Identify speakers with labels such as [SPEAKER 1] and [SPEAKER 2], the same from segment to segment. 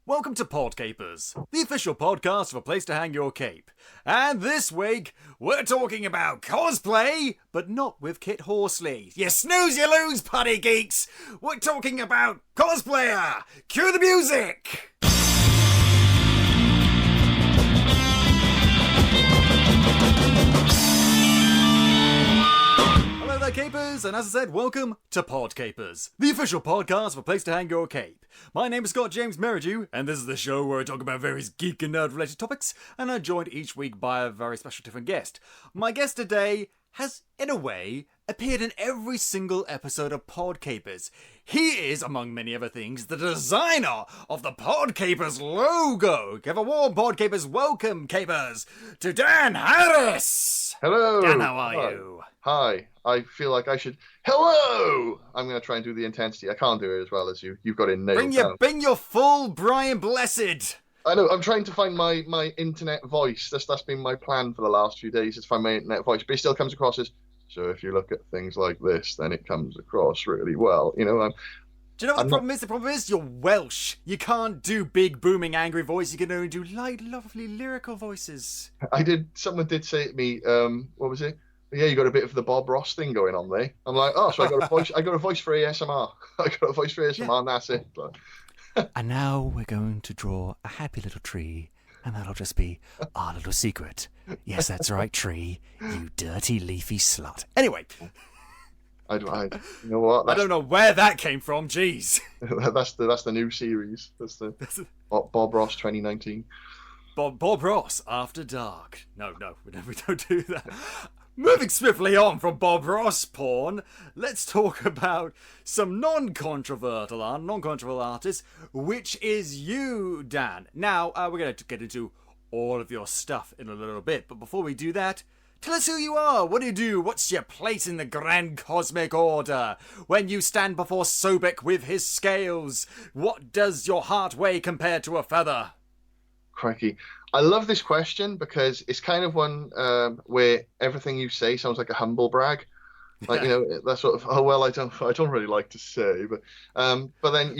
[SPEAKER 1] Welcome to Podcapers, the official podcast of a place to hang your cape. And this week, we're talking about cosplay, but not with Kit Horsley. You snooze, you lose, putty geeks! We're talking about Cosplayer! Cue the music! Hello there, capers, and as I said, welcome to Podcapers, the official podcast of a place to hang your cape. My name is Scott James Merridew, and this is the show where I talk about various geek and nerd related topics, and I'm joined each week by a very special different guest. My guest today has, in a way, appeared in every single episode of Podcapers. He is, among many other things, the designer of the Podcapers logo. Give a warm Podcapers welcome, capers, to Dan Harris.
[SPEAKER 2] Hello.
[SPEAKER 1] Dan, how are you?
[SPEAKER 2] Hi. I feel like I should. Hello. I'm going to try and do the intensity. I can't do it as well as you. You've got it nailed down.
[SPEAKER 1] Bring your full Brian Blessed.
[SPEAKER 2] I know. I'm trying to find my internet voice. That's been my plan for the last few days. Is find my internet voice, but it still comes across as. So if you look at things like this, then it comes across really well. You know.
[SPEAKER 1] Do you know what the problem is? The problem is you're Welsh. You can't do big, booming, angry voice. You can only do light, lovely, lyrical voices.
[SPEAKER 2] Someone did say to me, what was it? Yeah, you got a bit of the Bob Ross thing going on there. I'm like, oh, so I got a voice. I got a voice for ASMR. I got a voice for ASMR, yeah. And that's it.
[SPEAKER 1] And now we're going to draw a happy little tree, and that'll just be our little secret. Yes, that's right, tree. You dirty, leafy slut. Anyway.
[SPEAKER 2] You know what?
[SPEAKER 1] I don't know where that came from. Jeez.
[SPEAKER 2] that's the new series. That's the Bob Ross 2019.
[SPEAKER 1] Bob Ross After Dark. No, we don't do that. Moving swiftly on from Bob Ross porn, let's talk about some non-controversial artists, which is you, Dan. Now, we're going to get into all of your stuff in a little bit, but before we do that, tell us who you are. What do you do? What's your place in the grand cosmic order? When you stand before Sobek with his scales, what does your heart weigh compared to a feather?
[SPEAKER 2] Crikey. I love this question because it's kind of one where everything you say sounds like a humble brag. Like, you know, that sort of, oh, well, I don't really like to say, but then...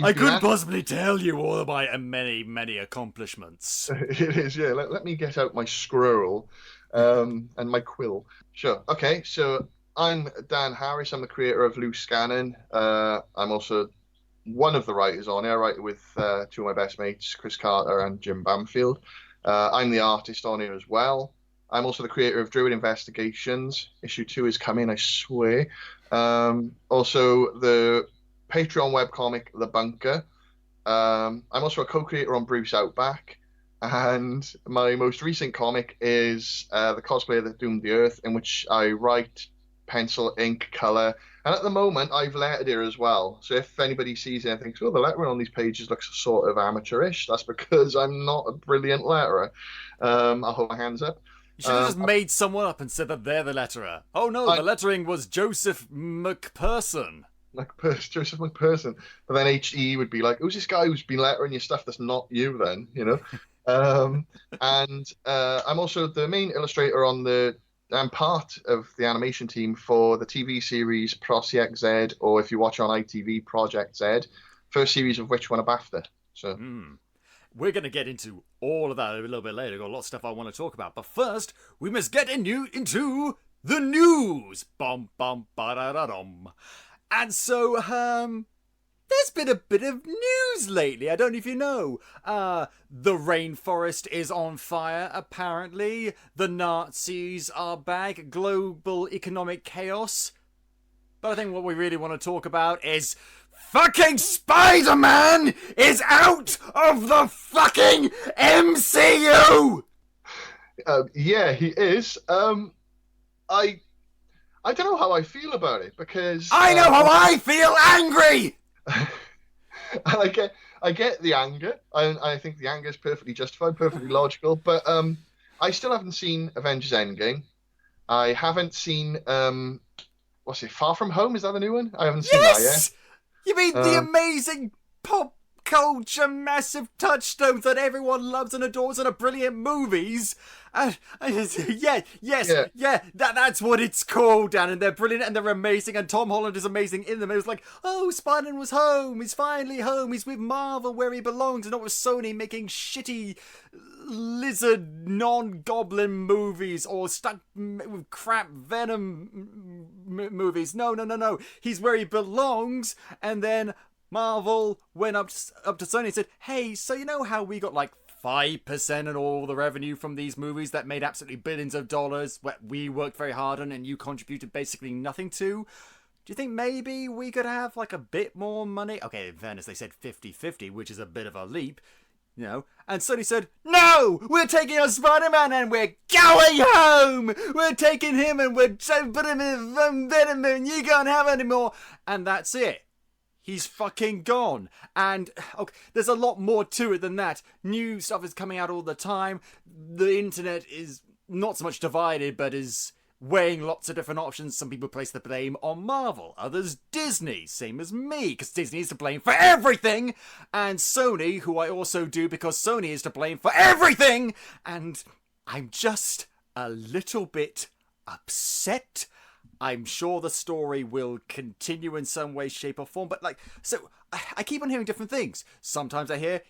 [SPEAKER 1] I couldn't possibly tell you all of my many, many accomplishments.
[SPEAKER 2] It is, yeah. Let me get out my scroll and my quill. Sure. Okay, so I'm Dan Harris. I'm the creator of Lou Scannon. I'm also one of the writers on it. I write with two of my best mates, Chris Carter and Jim Bamfield. I'm the artist on here as well. I'm also the creator of Druid Investigations. Issue 2 is coming, I swear. Also, the Patreon webcomic, The Bunker. I'm also a co-creator on Bruce Outback. And my most recent comic is The Cosplayer That Doomed the Earth, in which I write, pencil, ink, colour. And at the moment, I've lettered here as well. So if anybody sees it and thinks, oh, the lettering on these pages looks sort of amateurish, that's because I'm not a brilliant letterer. I'll hold my hands up.
[SPEAKER 1] You should have just made someone up and said that they're the letterer. Oh, no, the lettering was Joseph McPherson.
[SPEAKER 2] Joseph McPherson. But then H.E. would be like, who's this guy who's been lettering your stuff that's not you then, you know? And I'm also the main illustrator on I'm part of the animation team for the TV series Project Z, or if you watch on ITV, Project Z, first series of which won a BAFTA. So
[SPEAKER 1] we're going to get into all of that a little bit later. I've got a lot of stuff I want to talk about. But first, we must get into the news. Bum, bum, ba-da-da-dum. And so, there's been a bit of news lately. I don't know if you know. The rainforest is on fire, apparently. The Nazis are back. Global economic chaos. But I think what we really want to talk about is fucking Spider-Man is out of the fucking MCU!
[SPEAKER 2] Yeah, he is. I don't know how I feel about it, because...
[SPEAKER 1] I know how I feel! Angry!
[SPEAKER 2] I get the anger. I think the anger is perfectly justified, perfectly logical. But I still haven't seen Avengers Endgame. I haven't seen what's it? Far From Home? Is that the new one? I haven't seen that yet.
[SPEAKER 1] You mean the amazing pop culture massive touchstones that everyone loves and adores and are brilliant movies. That's what it's called, Dan, and they're brilliant and they're amazing, and Tom Holland is amazing in them. It was like, oh, Spider-Man was home, he's finally home, he's with Marvel where he belongs and not with Sony making shitty lizard non-goblin movies or stuck with crap Venom movies. No. He's where he belongs. And then Marvel went up to Sony and said, hey, so you know how we got like 5% of all the revenue from these movies that made absolutely billions of dollars, what we worked very hard on and you contributed basically nothing to? Do you think maybe we could have like a bit more money? Okay, in fairness, they said 50-50, which is a bit of a leap. You know, and Sony said, no, we're taking our Spider-Man and we're going home. We're taking him and we're putting him in Venom and you can't have anymore. And that's it. He's fucking gone. And okay, there's a lot more to it than that. New stuff is coming out all the time. The internet is not so much divided, but is weighing lots of different options. Some people place the blame on Marvel, others Disney, same as me, because Disney is to blame for everything, and Sony, who I also do because Sony is to blame for everything, and I'm just a little bit upset. I'm sure the story will continue in some way, shape, or form, but so I keep on hearing different things. Sometimes I hear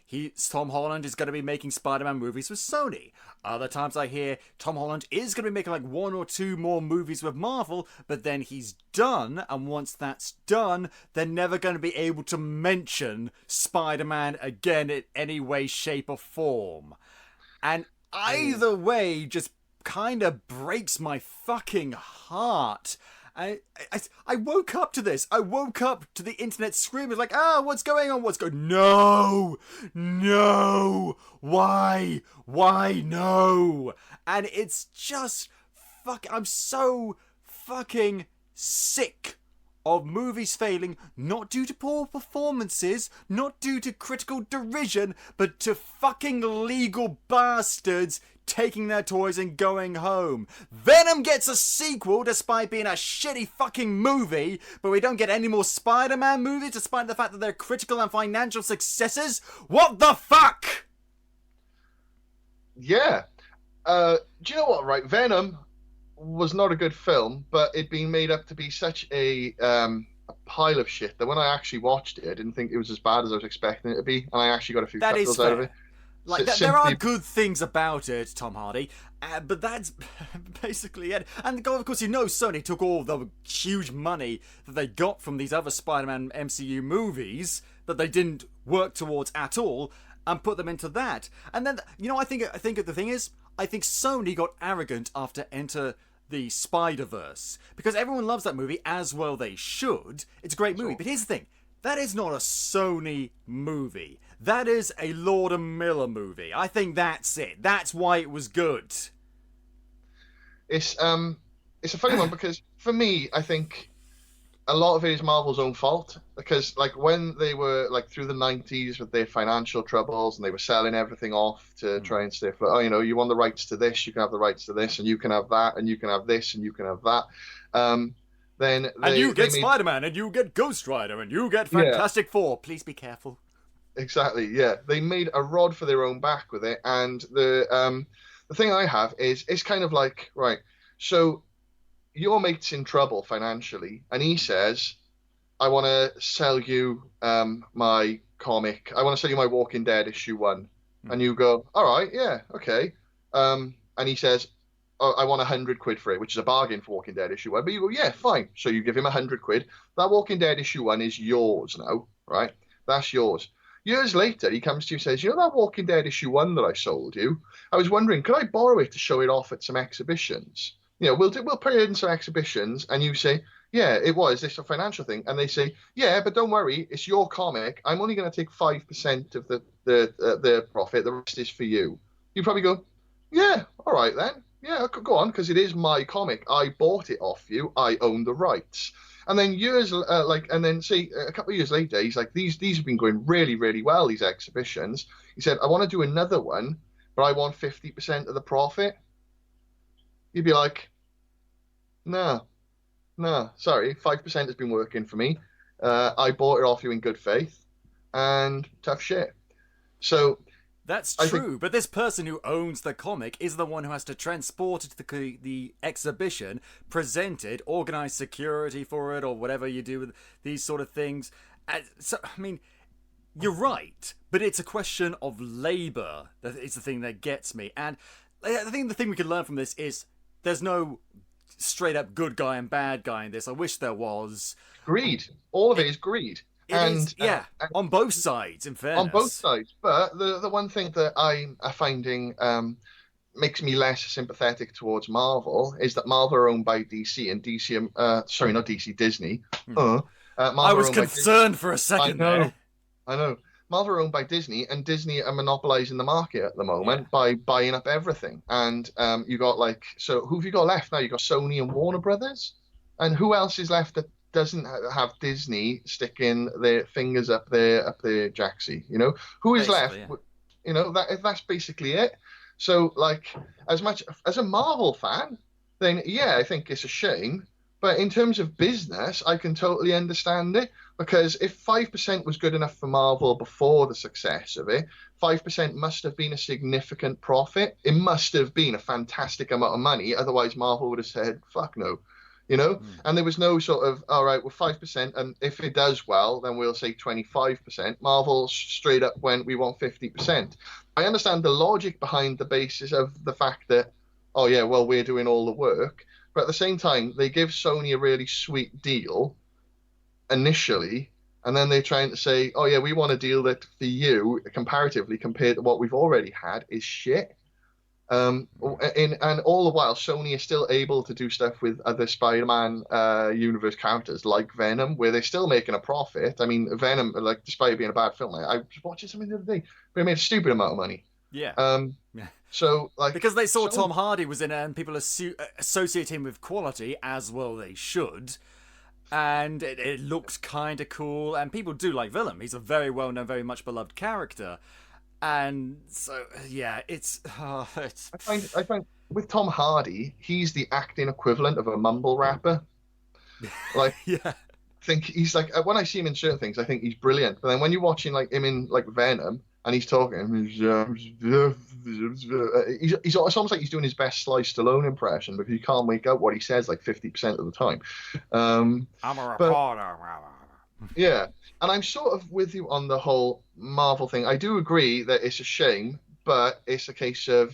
[SPEAKER 1] Tom Holland is going to be making Spider-Man movies with Sony. Other times I hear Tom Holland is going to be making like 1 or 2 more movies with Marvel, but then he's done, and once that's done, they're never going to be able to mention Spider-Man again in any way, shape, or form. And either way just kind of breaks my fucking heart. I woke up to this. I woke up to the internet screaming like, what's going on? No! Why no? And it's just I'm so fucking sick of movies failing, not due to poor performances, not due to critical derision, but to fucking legal bastards taking their toys and going home. Venom gets a sequel despite being a shitty fucking movie, but we don't get any more Spider-Man movies despite the fact that they're critical and financial successes? What the fuck?
[SPEAKER 2] Yeah. Do you know what, right? Venom was not a good film, but it'd been made up to be such a pile of shit that when I actually watched it, I didn't think it was as bad as I was expecting it to be, and I actually got a few chuckles out of it.
[SPEAKER 1] There are good things about it, Tom Hardy, but that's basically it. And of course, Sony took all the huge money that they got from these other Spider-Man MCU movies that they didn't work towards at all and put them into that. And then, I think the thing is, I think Sony got arrogant after Enter the Spider-Verse, because everyone loves that movie, as well they should. It's a great movie, but here's the thing. That is not a Sony movie. That is a Lord and Miller movie. I think that's it. That's why it was good.
[SPEAKER 2] It's a funny one because for me, I think a lot of it is Marvel's own fault, because when they were through the 90s with their financial troubles and they were selling everything off to try and stay afloat. You want the rights to this, you can have the rights to this, and you can have that, and you can have this, and you can have that. And you get
[SPEAKER 1] Spider-Man, and you get Ghost Rider, and you get Fantastic Four. Please be careful.
[SPEAKER 2] Exactly, yeah. They made a rod for their own back with it, and the thing I have is, it's kind of like, right, so your mate's in trouble financially, and he says, I want to sell you my comic. I want to sell you my Walking Dead issue 1. And you go, all right, yeah, okay. And he says, oh, I want £100 for it, which is a bargain for Walking Dead issue 1. But you go, yeah, fine. So you give him £100. That Walking Dead issue 1 is yours now, right? That's yours. Years later, he comes to you and says, that Walking Dead issue 1 that I sold you, I was wondering, could I borrow it to show it off at some exhibitions? We'll put it in some exhibitions, and you say, yeah, it was. It's a financial thing. And they say, yeah, but don't worry, it's your comic. I'm only going to take 5% of the profit. The rest is for you. You probably go, yeah, all right then. Yeah, go on, because it is my comic. I bought it off you. I own the rights. And then a couple of years later, he's like, these have been going really, really well, these exhibitions. He said, I want to do another one, but I want 50% of the profit. You'd be like, no, sorry, 5% has been working for me. I bought it off you in good faith. and tough shit. So
[SPEAKER 1] That's
[SPEAKER 2] I think
[SPEAKER 1] true, but this person who owns the comic is the one who has to transport it to the exhibition, present it, organize security for it, or whatever you do with these sort of things. And so, I mean, you're right, but it's a question of labor. That is the thing that gets me. And I think the thing we can learn from this is there's no straight up good guy and bad guy in this. I wish there was.
[SPEAKER 2] greed. All of it is greed.
[SPEAKER 1] It
[SPEAKER 2] And
[SPEAKER 1] is, yeah, on both sides, in fairness.
[SPEAKER 2] on both sides. But the one thing that I'm finding makes me less sympathetic towards Marvel is that Marvel are owned by DC, and DC, sorry, not DC, Disney. Marvel
[SPEAKER 1] I was
[SPEAKER 2] are owned by
[SPEAKER 1] concerned for a second there.
[SPEAKER 2] I know. Marvel are owned by Disney, and Disney are monopolizing the market at the moment by buying up everything. And you got so who have you got left now? You got Sony and Warner Brothers, and who else is left that doesn't have Disney sticking their fingers up their jacksie? Who is
[SPEAKER 1] Basically,
[SPEAKER 2] left? That's basically it. So as much as a Marvel fan, then yeah, I think it's a shame. But in terms of business, I can totally understand it, because if 5% was good enough for Marvel before the success of it, 5% must have been a significant profit. It must have been a fantastic amount of money. Otherwise, Marvel would have said, fuck no. And there was no sort of, all right, well, 5%, and if it does well, then we'll say 25%. Marvel straight up went, we want 50%. I understand the logic behind the basis of the fact that, oh, yeah, well, we're doing all the work. But at the same time, they give Sony a really sweet deal initially, and then they're trying to say, oh, yeah, we want a deal that for you, comparatively, compared to what we've already had, is shit. And all the while, Sony is still able to do stuff with other Spider-Man universe characters like Venom, where they're still making a profit. I mean, Venom, despite it being a bad film, I was watching something the other day, but it made a stupid amount of money.
[SPEAKER 1] Yeah.
[SPEAKER 2] So
[SPEAKER 1] because they saw Tom Hardy was in it, and people associate him with quality, as well they should. And it looks kind of cool, and people do like Venom. He's a very well-known, very much beloved character. And so, yeah, it's. I
[SPEAKER 2] find with Tom Hardy, he's the acting equivalent of a mumble rapper.
[SPEAKER 1] Yeah.
[SPEAKER 2] I think he's when I see him in certain things, I think he's brilliant. But then when you're watching him in Venom, and he's talking, it's almost like he's doing his best Sly Stallone impression, because you can't make out what he says 50% of the time.
[SPEAKER 1] I'm a reporter.
[SPEAKER 2] Yeah, and I'm sort of with you on the whole Marvel thing. I do agree that it's a shame, but it's a case of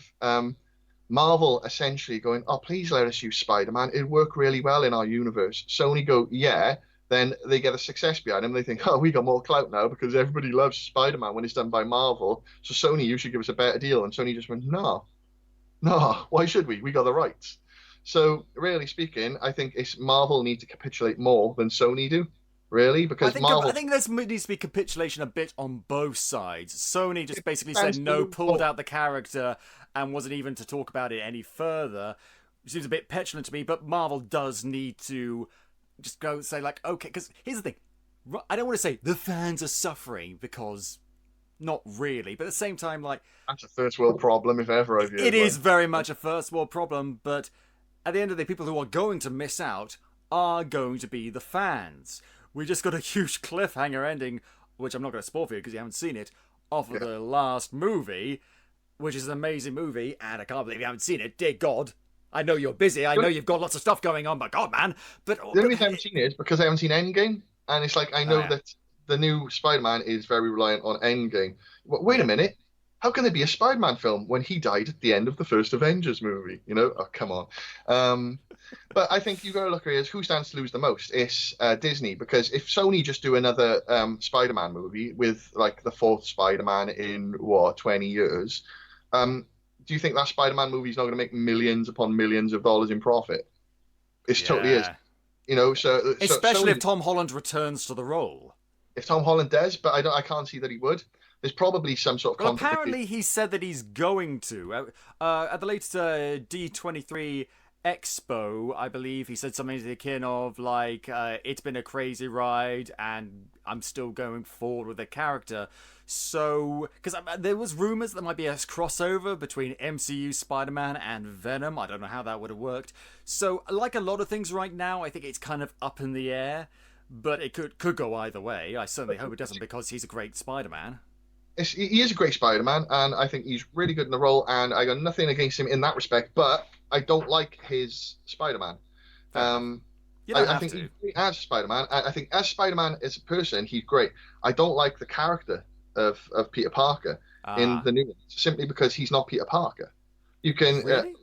[SPEAKER 2] Marvel essentially going, oh, please let us use Spider-Man. It'd work really well in our universe. Sony go, yeah. Then they get a success behind them. They think, oh, we got more clout now because everybody loves Spider-Man when it's done by Marvel. So Sony, you should give us a better deal. And Sony just went, no, why should we? We got the rights. So really speaking, I think Marvel need to capitulate more than Sony do. Really, because
[SPEAKER 1] I think there needs to be capitulation a bit on both sides. Sony just basically said no, pulled out the character, and wasn't even to talk about it any further. Which seems a bit petulant to me, but Marvel does need to just go say okay, because here's the thing. I don't want to say the fans are suffering, because not really, but at the same time,
[SPEAKER 2] that's a first world problem if ever I've heard.
[SPEAKER 1] It is very much a first world problem, but at the end of the day, people who are going to miss out are going to be the fans. We just got a huge cliffhanger ending, which I'm not going to spoil for you because you haven't seen it, of the last movie, which is an amazing movie, and I can't believe you haven't seen it. Dear God. I know you're busy. I know you've got lots of stuff going on, but God, man. But
[SPEAKER 2] the only reason I haven't seen it is because I haven't seen Endgame, and it's I know that the new Spider-Man is very reliant on Endgame. Wait a minute. How can there be a Spider-Man film when he died at the end of the first Avengers movie? Oh, come on. But I think you've got to look at it as who stands to lose the most. It's Disney, because if Sony just do another Spider-Man movie with the fourth Spider-Man in 20 years, do you think that Spider-Man movie is not going to make millions upon millions of dollars in profit? It totally is.
[SPEAKER 1] Especially if Tom Holland returns to the role.
[SPEAKER 2] If Tom Holland does, but I can't see that he would. There's probably some sort of.
[SPEAKER 1] Well, apparently he said that he's going to. At the latest D23 Expo, I believe he said something to the akin of it's been a crazy ride and I'm still going forward with the character. So, because there was rumors there might be a crossover between MCU Spider-Man and Venom. I don't know how that would have worked. So, like a lot of things right now, I think it's kind of up in the air. but it could go either way. I certainly hope it doesn't, because he's a great Spider-Man.
[SPEAKER 2] He is a great Spider-Man, and I think he's really good in the role, and I got nothing against him in that respect, but I don't like his Spider-Man.
[SPEAKER 1] You don't
[SPEAKER 2] I
[SPEAKER 1] have
[SPEAKER 2] think
[SPEAKER 1] to.
[SPEAKER 2] as Spider-Man, I think as Spider-Man as a person, he's great. I don't like the character of Peter Parker in the new ones, simply because he's not Peter Parker. You can
[SPEAKER 1] Really?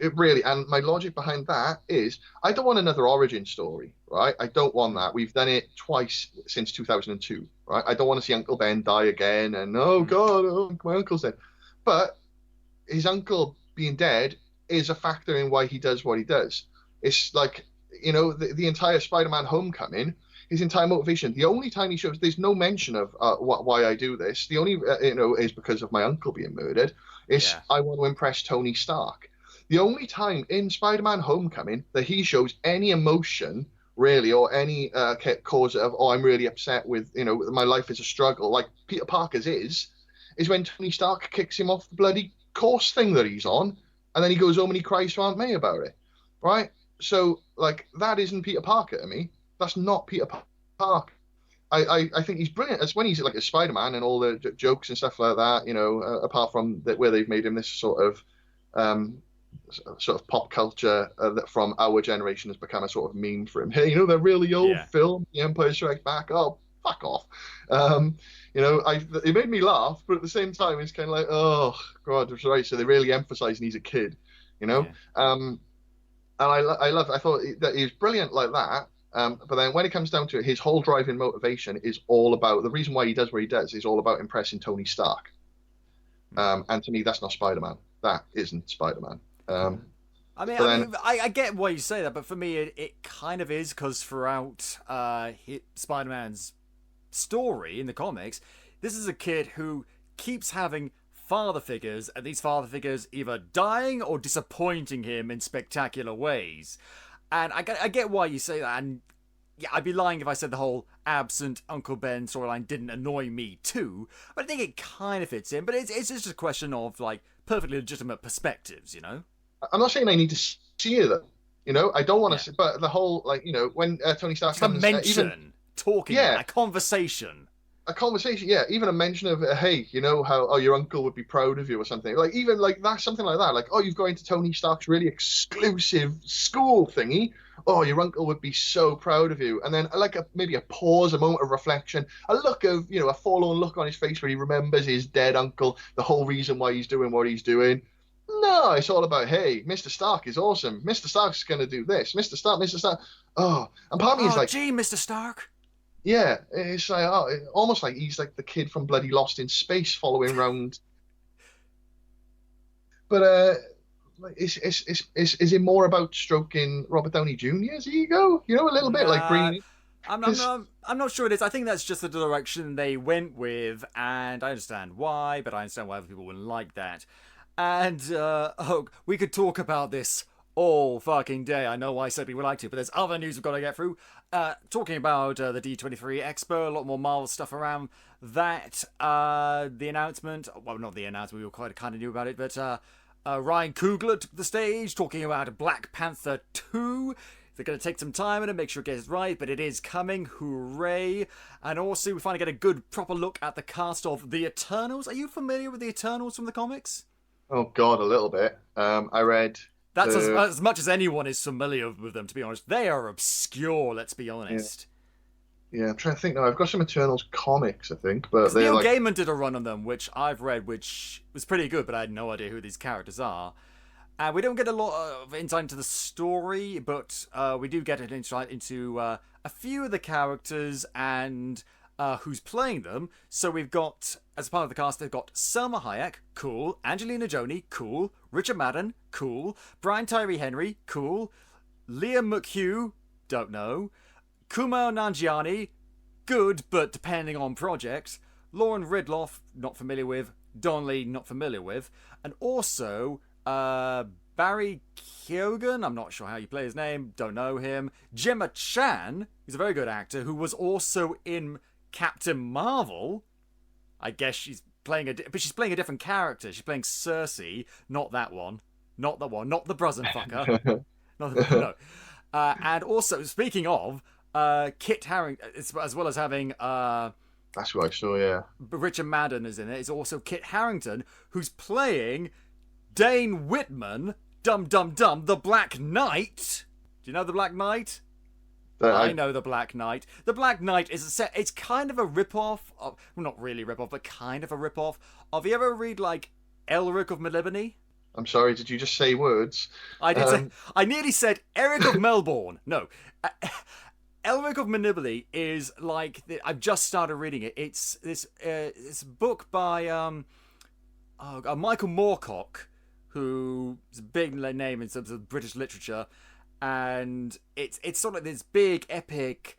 [SPEAKER 2] it really, and my logic behind that is I don't want another origin story, right? I don't want that. We've done it twice since 2002, right? I don't want to see Uncle Ben die again, and oh God, oh, my uncle's dead. But his uncle being dead is a factor in why he does what he does. It's like, you know, the entire Spider-Man Homecoming, his entire motivation, the only time he shows, there's no mention of why I do this. The only, is because of my uncle being murdered. It's I want to impress Tony Stark. The only time in Spider-Man Homecoming that he shows any emotion, really, or any cause of, oh, I'm really upset with, my life is a struggle, like Peter Parker's is when Tony Stark kicks him off the bloody course thing that he's on, and then he goes home and he cries to Aunt May about it, right? So, like, that isn't Peter Parker to me. That's not Peter Parker. I think he's brilliant. It's when he's like a Spider-Man and all the jokes and stuff like that, apart from where they've made him this sort of pop culture that from our generation has become a sort of meme for him. Hey, that really old film, The Empire Strikes Back? Oh, fuck off. It made me laugh, but at the same time, it's kind of like, oh, God, that's right. So they're really emphasizing he's a kid, And I thought that he was brilliant like that. But then when it comes down to it, his whole driving motivation is all about, the reason why he does what he does is all about impressing Tony Stark. And to me, that's not Spider-Man. That isn't Spider-Man.
[SPEAKER 1] I get why you say that, but for me, it kind of is, because throughout Spider-Man's story in the comics, this is a kid who keeps having father figures, and these father figures either dying or disappointing him in spectacular ways. And I get why you say that, and yeah, I'd be lying if I said the whole absent Uncle Ben storyline didn't annoy me too, but I think it kind of fits in, but it's just a question of, like, perfectly legitimate perspectives,
[SPEAKER 2] I'm not saying I need to see it, though. I don't want to see, but the whole, like, when Tony Stark comes...
[SPEAKER 1] A mention, talking, a conversation.
[SPEAKER 2] A conversation, yeah. Even a mention of, hey, how, your uncle would be proud of you or something. Like, even, like, that, something like that. Like, oh, you've gone into Tony Stark's really exclusive school thingy. Oh, your uncle would be so proud of you. And then, like, maybe a pause, a moment of reflection, a look of, a forlorn look on his face where he remembers his dead uncle, the whole reason why he's doing what he's doing. No, it's all about, hey, Mr. Stark is awesome. Mr. Stark's going to do this. Mr. Stark. Oh, and part of me is like...
[SPEAKER 1] gee, Mr. Stark.
[SPEAKER 2] Yeah, it's like, almost like he's like the kid from bloody Lost in Space following around. But is it more about stroking Robert Downey Jr.'s ego? A little bit like bringing...
[SPEAKER 1] I'm not sure it is. I think that's just the direction they went with, and I understand why, but I understand why other people wouldn't like that. And, we could talk about this all fucking day. I know I said we would like to, but there's other news we've got to get through. Talking about the D23 Expo, a lot more Marvel stuff around that. The announcement, well, not the announcement, we were kind of knew about it, but Ryan Coogler took the stage talking about Black Panther 2. They're going to take some time and make sure it gets right, but it is coming. Hooray. And also, we finally get a good, proper look at the cast of The Eternals. Are you familiar with The Eternals from the comics?
[SPEAKER 2] Oh, God, a little bit. I read...
[SPEAKER 1] That's as much as anyone is familiar with them, to be honest. They are obscure, let's be honest.
[SPEAKER 2] Yeah, I'm trying to think now. I've got some Eternals comics, I think, but
[SPEAKER 1] Neil Gaiman did a run on them, which I've read, which was pretty good, but I had no idea who these characters are. We don't get a lot of insight into the story, but we do get an insight into a few of the characters and who's playing them. So we've got, as part of the cast, they've got Selma Hayek, cool. Angelina Jolie, cool. Richard Madden, cool. Brian Tyree Henry, cool. Liam McHugh, don't know. Kumail Nanjiani, good, but depending on project. Lauren Ridloff, not familiar with. Don Lee, not familiar with. And also, Barry Keoghan, I'm not sure how you play his name, don't know him. Gemma Chan, who's a very good actor, who was also in Captain Marvel. I guess she's playing but she's playing a different character. She's playing Cersei, not that one. Not the Brazen fucker. No. And also, speaking of, Kit Harington, as well as having
[SPEAKER 2] That's what I saw. Yeah.
[SPEAKER 1] Richard Madden is in it. It's also Kit Harington, who's playing Dane Whitman, Dum Dum Dum, the Black Knight. Do you know the Black Knight? I know the Black Knight. The Black Knight is a set. It's kind of a rip-off. Well, not really rip-off, but kind of a rip-off. Have you ever read like Elric of Melibone?
[SPEAKER 2] I'm sorry. Did you just say words?
[SPEAKER 1] I did say. I nearly said Eric of Melbourne. No. Elric of Melibone is like. I've just started reading it. It's this book by Michael Moorcock, who's a big name in terms of British literature. And it's sort of this big, epic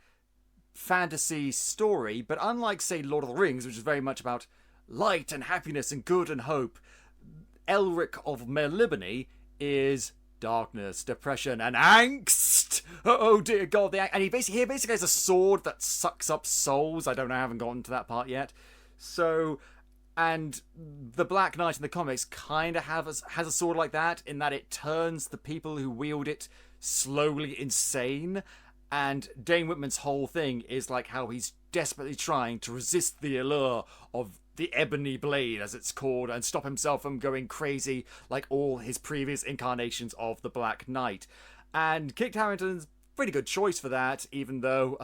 [SPEAKER 1] fantasy story, but unlike, say, Lord of the Rings, which is very much about light and happiness and good and hope, Elric of Melibone is darkness, depression, and angst. Oh dear God! And he basically has a sword that sucks up souls. I haven't gotten to that part yet. So, and the Black Knight in the comics kind of has a sword like that, in that it turns the people who wield it slowly insane. And Dane Whitman's whole thing is like how he's desperately trying to resist the allure of the ebony blade, as it's called, and stop himself from going crazy like all his previous incarnations of the Black Knight. And Kit Harington's pretty good choice for that, even though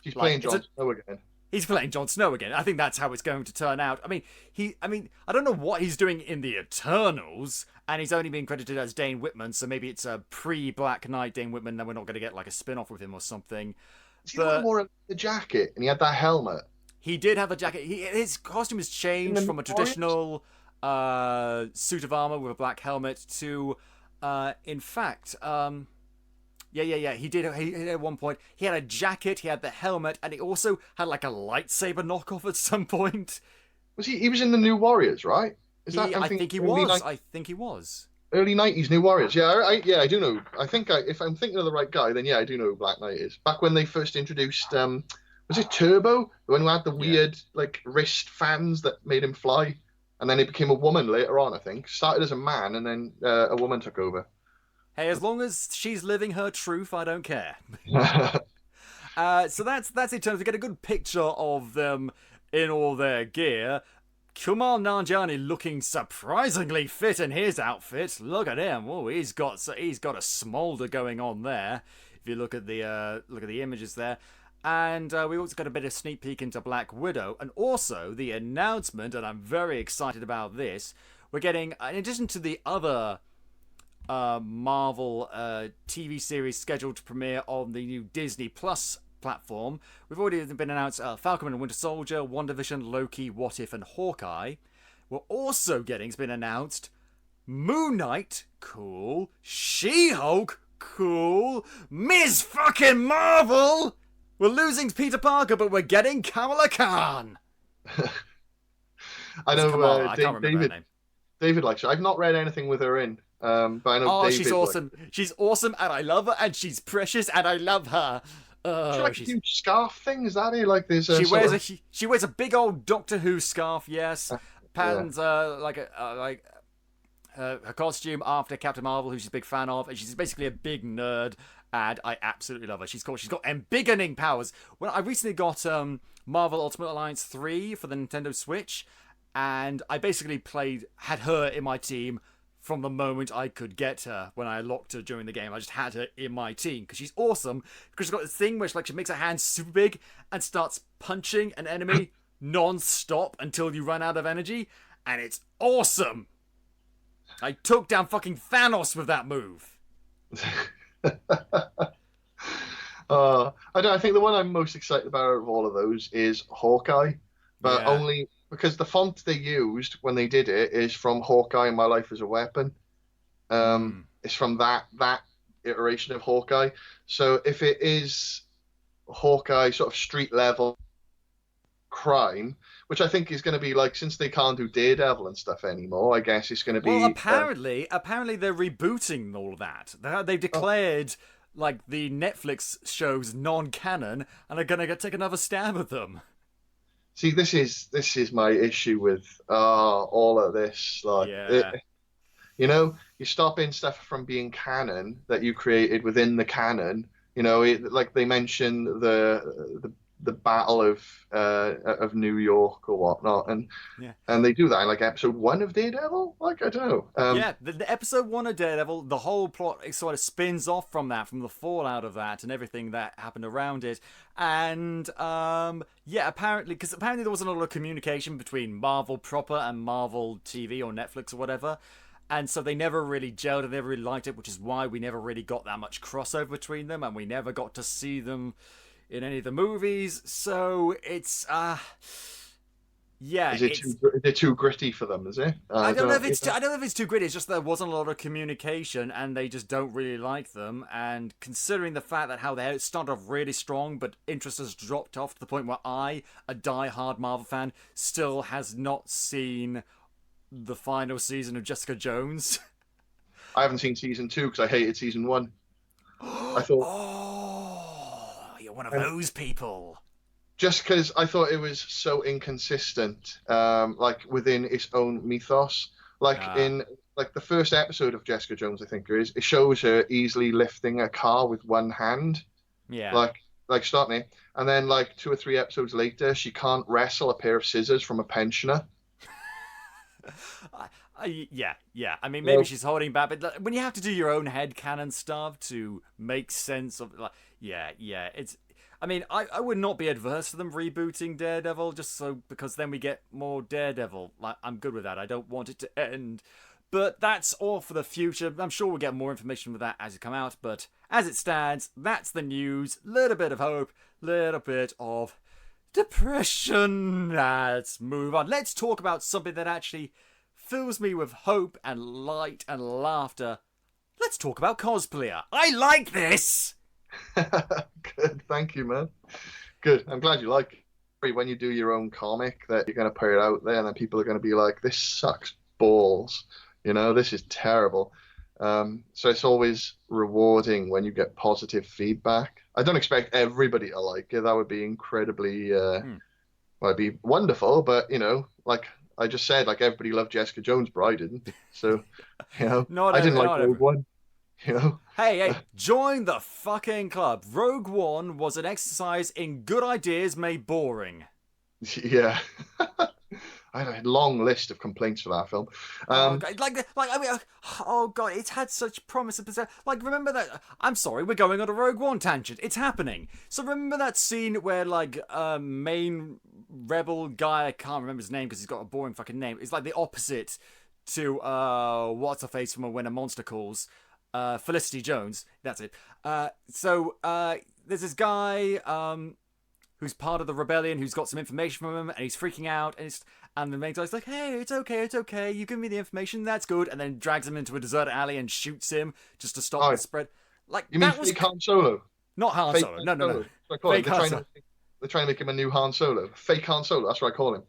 [SPEAKER 2] he's playing Jon Snow again.
[SPEAKER 1] He's playing Jon Snow again. I think that's how it's going to turn out. I mean, I don't know what he's doing in the Eternals, and he's only being credited as Dane Whitman, so maybe it's a pre-Black Knight Dane Whitman, then we're not going to get like a spin-off with him or something.
[SPEAKER 2] He wore the jacket, and he had that helmet.
[SPEAKER 1] He did have a jacket. His costume has changed from a traditional suit of armor with a black helmet to, in fact, Yeah. He did at one point. He had a jacket, he had the helmet, and he also had like a lightsaber knockoff at some point.
[SPEAKER 2] Was he? He was in the New Warriors, right?
[SPEAKER 1] I think he was.
[SPEAKER 2] Early 90s New Warriors. Yeah, I do know. I think if I'm thinking of the right guy, then yeah, I do know who Black Knight is. Back when they first introduced, was it Turbo? The one who had the weird like wrist fans that made him fly, and then he became a woman later on. I think started as a man, and then a woman took over.
[SPEAKER 1] Hey, as long as she's living her truth, I don't care. So that's in terms of get a good picture of them in all their gear. Kumail Nanjiani looking surprisingly fit in his outfit. Look at him. Oh, he's got a smolder going on there. If you look at the images there. And we also got a bit of sneak peek into Black Widow, and also the announcement, and I'm very excited about this. We're getting, in addition to the other Marvel TV series scheduled to premiere on the new Disney Plus platform, we've already been announced Falcon and Winter Soldier, WandaVision, Loki, What If, and Hawkeye. We're also getting, it's been announced, Moon Knight, cool, She-Hulk, cool, Ms. fucking Marvel. We're losing Peter Parker, but we're getting Kamala Khan.
[SPEAKER 2] I know
[SPEAKER 1] I can't remember her name.
[SPEAKER 2] David likes her. I've not read anything with her in. But I know David,
[SPEAKER 1] she's awesome. She's awesome, and I love her, and she's precious, and I love her.
[SPEAKER 2] She's a huge scarf thing. Is that it? Like there's
[SPEAKER 1] she wears a big old Doctor Who scarf. Yes, patterns her costume after Captain Marvel, who she's a big fan of, and she's basically a big nerd. And I absolutely love her. She's got embiggening powers. Well, I recently got Marvel Ultimate Alliance 3 for the Nintendo Switch, and I basically had her in my team from the moment I could get her. When I locked her during the game, I just had her in my team because she's awesome. Because she's got this thing where she makes her hands super big and starts punching an enemy non-stop until you run out of energy, and it's awesome. I took down fucking Thanos with that move.
[SPEAKER 2] I think the one I'm most excited about of all of those is Hawkeye, but only because the font they used when they did it is from Hawkeye and My Life as a Weapon. It's from that iteration of Hawkeye. So if it is Hawkeye sort of street level crime, which I think is going to be like, since they can't do Daredevil and stuff anymore, I guess it's going to be.
[SPEAKER 1] Well, apparently they're rebooting all of that. They've declared like the Netflix shows non-canon, and are going to take another stab at them.
[SPEAKER 2] See, this is my issue with all of this. Like, you're stopping stuff from being canon that you created within the canon. You know, like they mention the Battle of New York or whatnot,
[SPEAKER 1] Yeah.
[SPEAKER 2] and they do that in like episode 1 of Daredevil. Like I don't know.
[SPEAKER 1] Yeah, the episode 1 of Daredevil, the whole plot it sort of spins off from that, from the fallout of that and everything that happened around it. And, yeah, apparently there wasn't a lot of communication between Marvel proper and Marvel TV or Netflix or whatever. And so they never really gelled and never really liked it, which is why we never really got that much crossover between them, and we never got to see them in any of the movies. So it's, yeah,
[SPEAKER 2] is it too gritty for them? Is it?
[SPEAKER 1] I don't know if it's too gritty. It's just there wasn't a lot of communication, and they just don't really like them. And considering the fact that how they started off really strong, but interest has dropped off to the point where I, a die-hard Marvel fan, still has not seen the final season of Jessica Jones.
[SPEAKER 2] I haven't seen season 2 because I hated season 1. I thought,
[SPEAKER 1] oh, you're one of those people.
[SPEAKER 2] Just because I thought it was so inconsistent, like within its own mythos. Like in like the first episode of Jessica Jones, I think it shows her easily lifting a car with one hand.
[SPEAKER 1] Yeah.
[SPEAKER 2] Like stop me. And then like 2 or 3 episodes later, she can't wrestle a pair of scissors from a pensioner.
[SPEAKER 1] Yeah. I mean, maybe she's holding back, but when you have to do your own headcanon stuff to make sense of, like, yeah, it's. I mean, I would not be adverse to them rebooting Daredevil, just so because then we get more Daredevil. Like, I'm good with that. I don't want it to end, but that's all for the future. I'm sure we'll get more information with that as it come out. But as it stands, that's the news. Little bit of hope, little bit of depression. Let's move on. Let's talk about something that actually fills me with hope and light and laughter. Let's talk about Cosplayer. I like this!
[SPEAKER 2] Good, thank you, man. Good. I'm glad you like it. When you do your own comic, that you're going to put it out there, and then people are going to be like, this sucks balls. You know, this is terrible. So it's always rewarding when you get positive feedback. I don't expect everybody to like it. That would be incredibly, well, it'd be wonderful. But, you know, like I just said, like everybody loved Jessica Jones, but I didn't. So, you know, I didn't like Rogue One. You know?
[SPEAKER 1] Hey, join the fucking club. Rogue One was an exercise in good ideas made boring.
[SPEAKER 2] Yeah. I had a long list of complaints for that film.
[SPEAKER 1] I mean, oh god, it's had such promise. Like, remember that? I'm sorry, we're going on a Rogue One tangent. It's happening. So remember that scene where like main rebel guy, I can't remember his name because he's got a boring fucking name. It's like the opposite to what's her face from When a Monster Calls. Felicity Jones. That's it. So there's this guy who's part of the rebellion who's got some information from him, and he's freaking out, and the main guy's like, hey, it's okay, you give me the information, that's good, and then drags him into a deserted alley and shoots him just to stop the spread. Like,
[SPEAKER 2] you mean fake Han Solo?
[SPEAKER 1] Not Han Solo, no.
[SPEAKER 2] Fake Han Solo. They're trying to make him a new Han Solo. Fake Han Solo, that's what I call him.